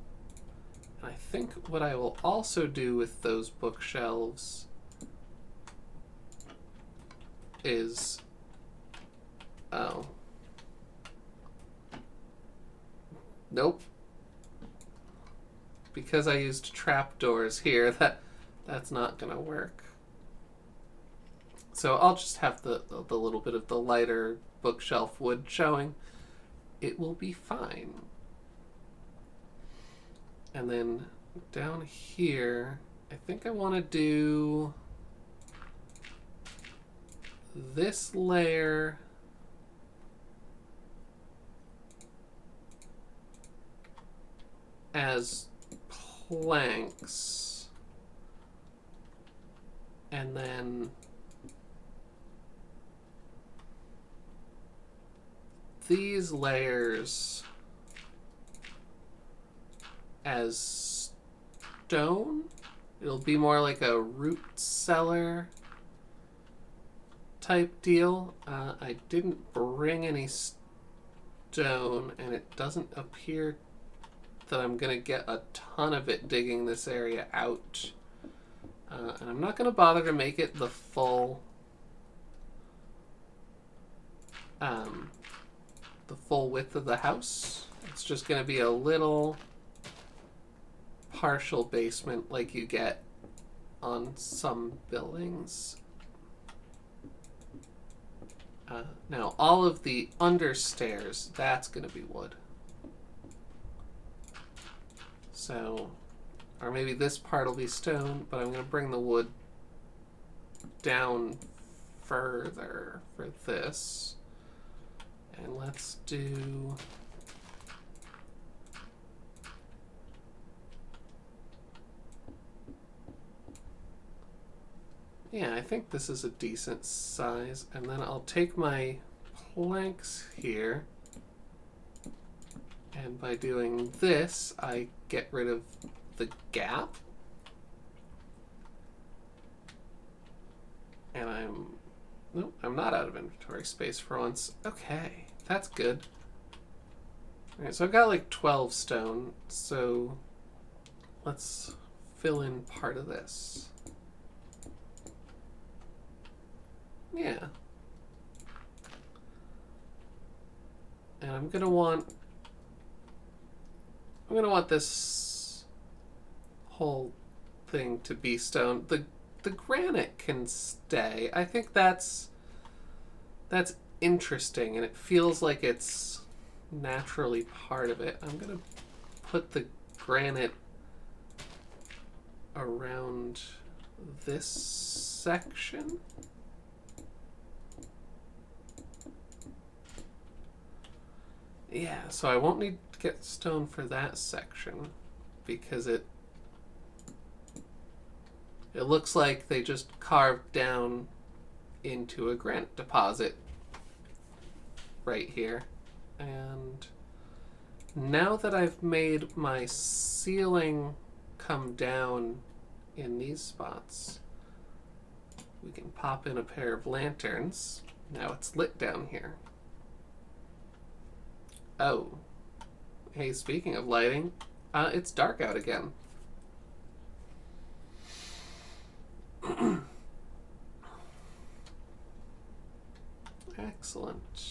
Speaker 1: I think what I will also do with those bookshelves is... Oh. Nope. Because I used trapdoors here, that's not going to work. So I'll just have the little bit of the lighter bookshelf wood showing. It will be fine. And then down here, I think I want to do this layer as planks, and then these layers as stone. It'll be more like a root cellar type deal. I didn't bring any stone, and it doesn't appear that I'm going to get a ton of it digging this area out. And I'm not going to bother to make it the full width of the house. It's just going to be a little partial basement like you get on some buildings. Now, all of the understairs, that's going to be wood. So, or maybe this part will be stone, but I'm going to bring the wood down further for this. And let's do... Yeah, I think this is a decent size. And then I'll take my planks here. And by doing this, I get rid of the gap. And nope, I'm not out of inventory space for once. Okay, that's good. All right, so I've got like 12 stone. So let's fill in part of this. Yeah. And I'm gonna want this whole thing to be stone. The granite can stay. I think that's interesting, and it feels like it's naturally part of it. I'm gonna put the granite around this section. Yeah, so I won't need to get stone for that section because it looks like they just carved down into a granite deposit right here. And now that I've made my ceiling come down in these spots, we can pop in a pair of lanterns. Now it's lit down here. Oh, hey, speaking of lighting, it's dark out again. Excellent.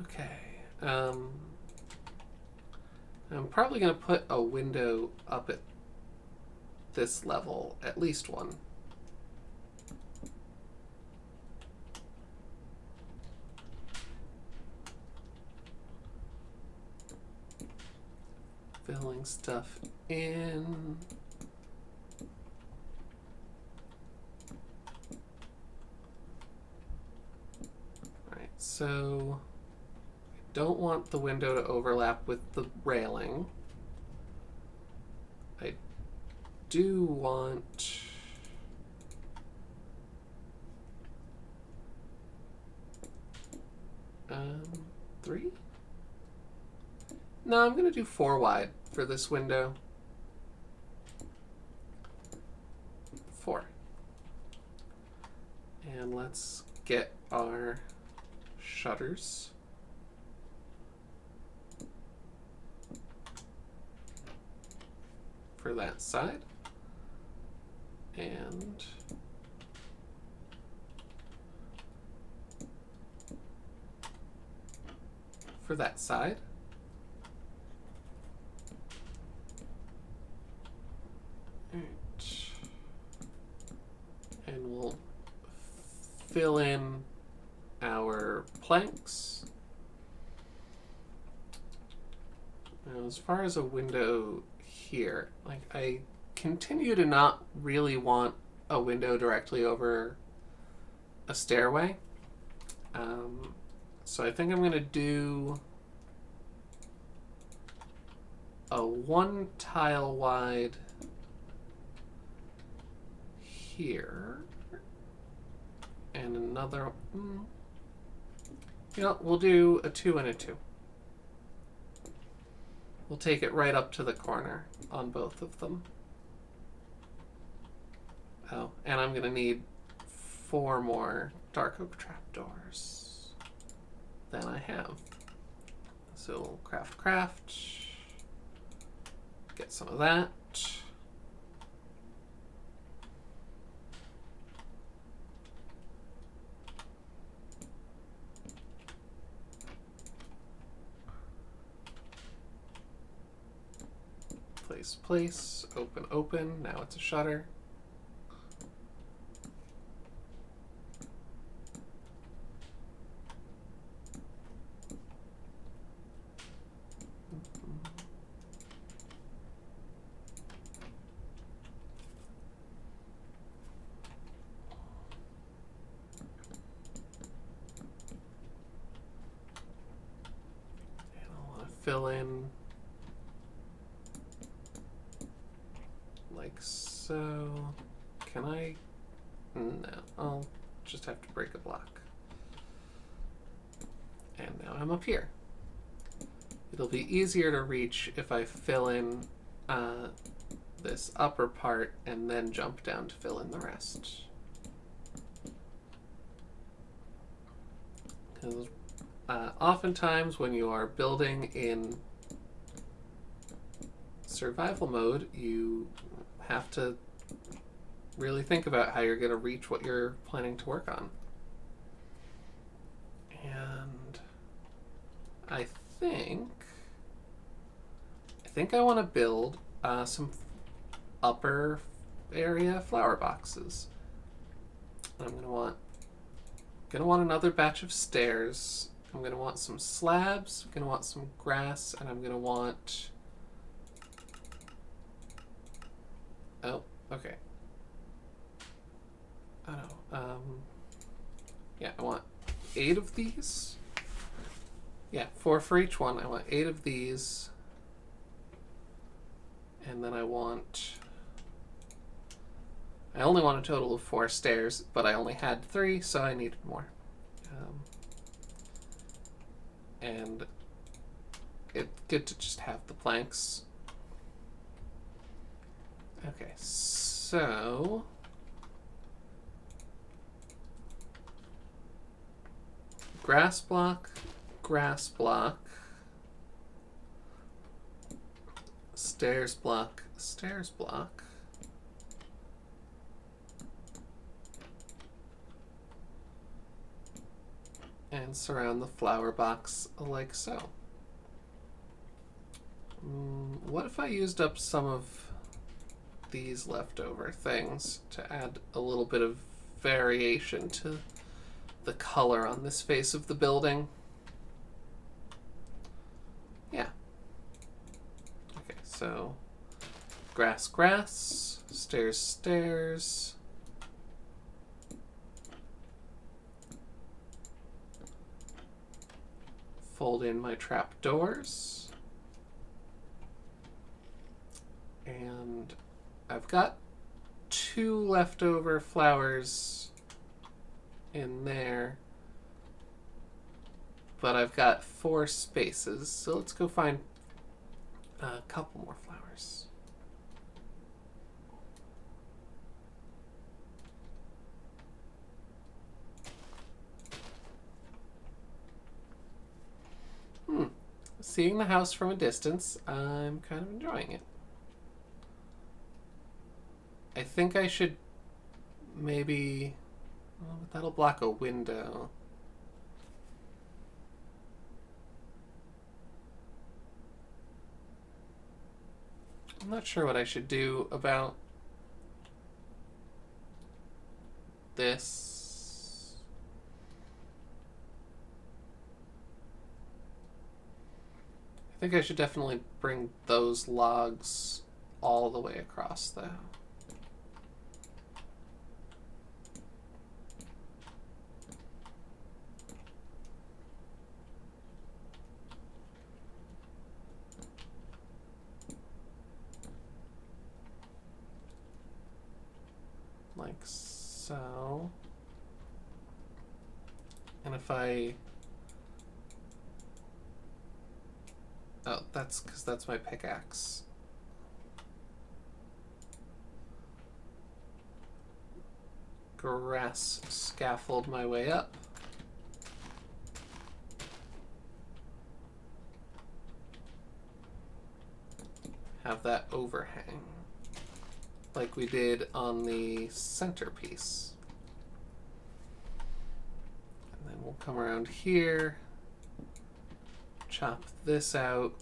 Speaker 1: Okay. I'm probably going to put a window up at this level, at least one. Filling stuff in. Alright, so I don't want the window to overlap with the railing. I do want three? No, I'm going to do 4 wide for this window. 4. And let's get our shutters. For that side. And for that side. And we'll fill in our planks. Now, as far as a window here, like I continue to not really want a window directly over a stairway. So I think I'm going to do a 1 tile wide here. And another, you know, we'll do a 2 and a 2. We'll take it right up to the corner on both of them. Oh, and I'm going to need 4 more dark oak trapdoors than I have. So we'll craft, get some of that. Place, open, now it's a shutter. And I want to fill in like so. Can I? No, I'll just have to break a block. And now I'm up here. It'll be easier to reach if I fill in this upper part and then jump down to fill in the rest. Because oftentimes when you are building in survival mode, you have to really think about how you're going to reach what you're planning to work on. And I think I want to build some upper area flower boxes. I'm going to want another batch of stairs. I'm going to want some slabs. I'm going to want some grass, and I'm going to want. Oh, okay. Oh no. Yeah, I want 8 of these. Yeah, 4 for each one. I want 8 of these. And then I only want a total of 4 stairs, but I only had 3, so I needed more. And it's good to just have the planks. Okay, so grass block, stairs block, and surround the flower box like so. What if I used up some of these leftover things to add a little bit of variation to the color on this face of the building? Yeah. Okay, so grass, stairs. Fold in my trapdoors. And I've got 2 leftover flowers in there, but I've got 4 spaces, so let's go find a couple more flowers. Seeing the house from a distance, I'm kind of enjoying it. I think I should maybe... Well, that'll block a window. I'm not sure what I should do about this. I think I should definitely bring those logs all the way across, though. like so. And if I... Oh, that's because that's my pickaxe. Grass scaffold my way up. Have that overhang like we did on the centerpiece. And then we'll come around here, chop this out,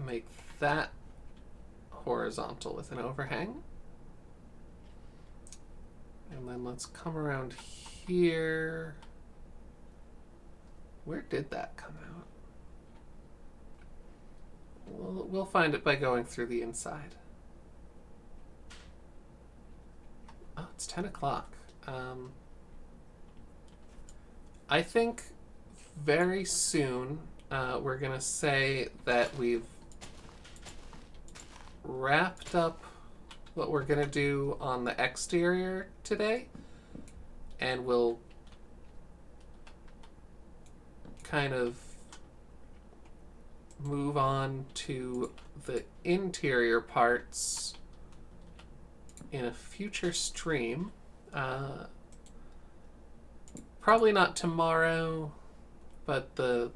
Speaker 1: make that horizontal with an overhang. And then let's come around here. Where did that come out? We'll find it by going through the inside. Oh, it's 10 o'clock. I think very soon we're going to say that we've wrapped up what we're going to do on the exterior today, and we'll kind of move on to the interior parts in a future stream. Probably not tomorrow, but the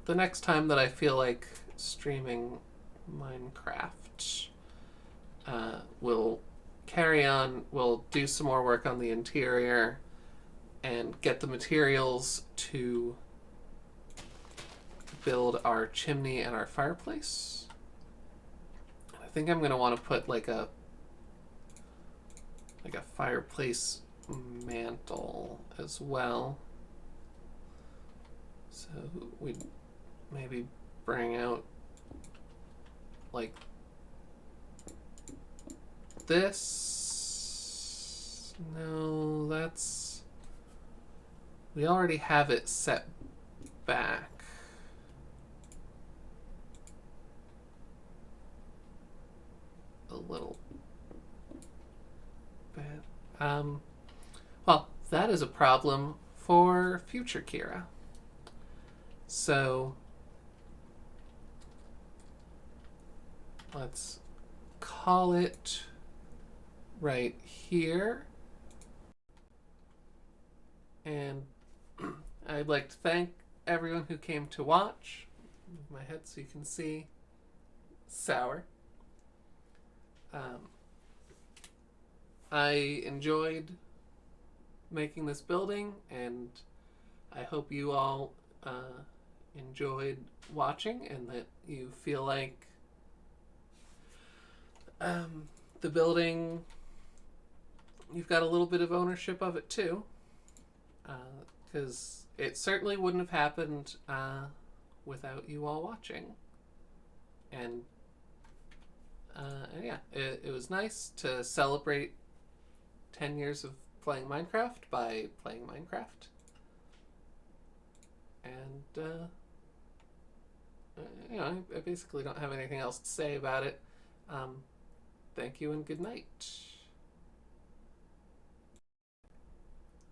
Speaker 1: next time that I feel like streaming Minecraft, we'll carry on. We'll do some more work on the interior and get the materials to build our chimney and our fireplace. I think I'm gonna want to put like a fireplace mantle as well. So we'd maybe bring out like this. No, that's... we already have it set back. A little bit. Well, that is a problem for future Kira. So let's call it right here. And I'd like to thank everyone who came to watch. Move my head so you can see. Sour. I enjoyed making this building, and I hope you all enjoyed watching, and that you feel like the building, you've got a little bit of ownership of it too, because it certainly wouldn't have happened without you all watching. And yeah, it was nice to celebrate 10 years of playing Minecraft by playing Minecraft. And you know, I basically don't have anything else to say about it. Thank you and good night.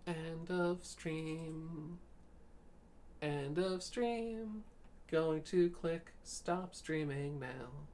Speaker 1: End of stream. End of stream. Going to click stop streaming now.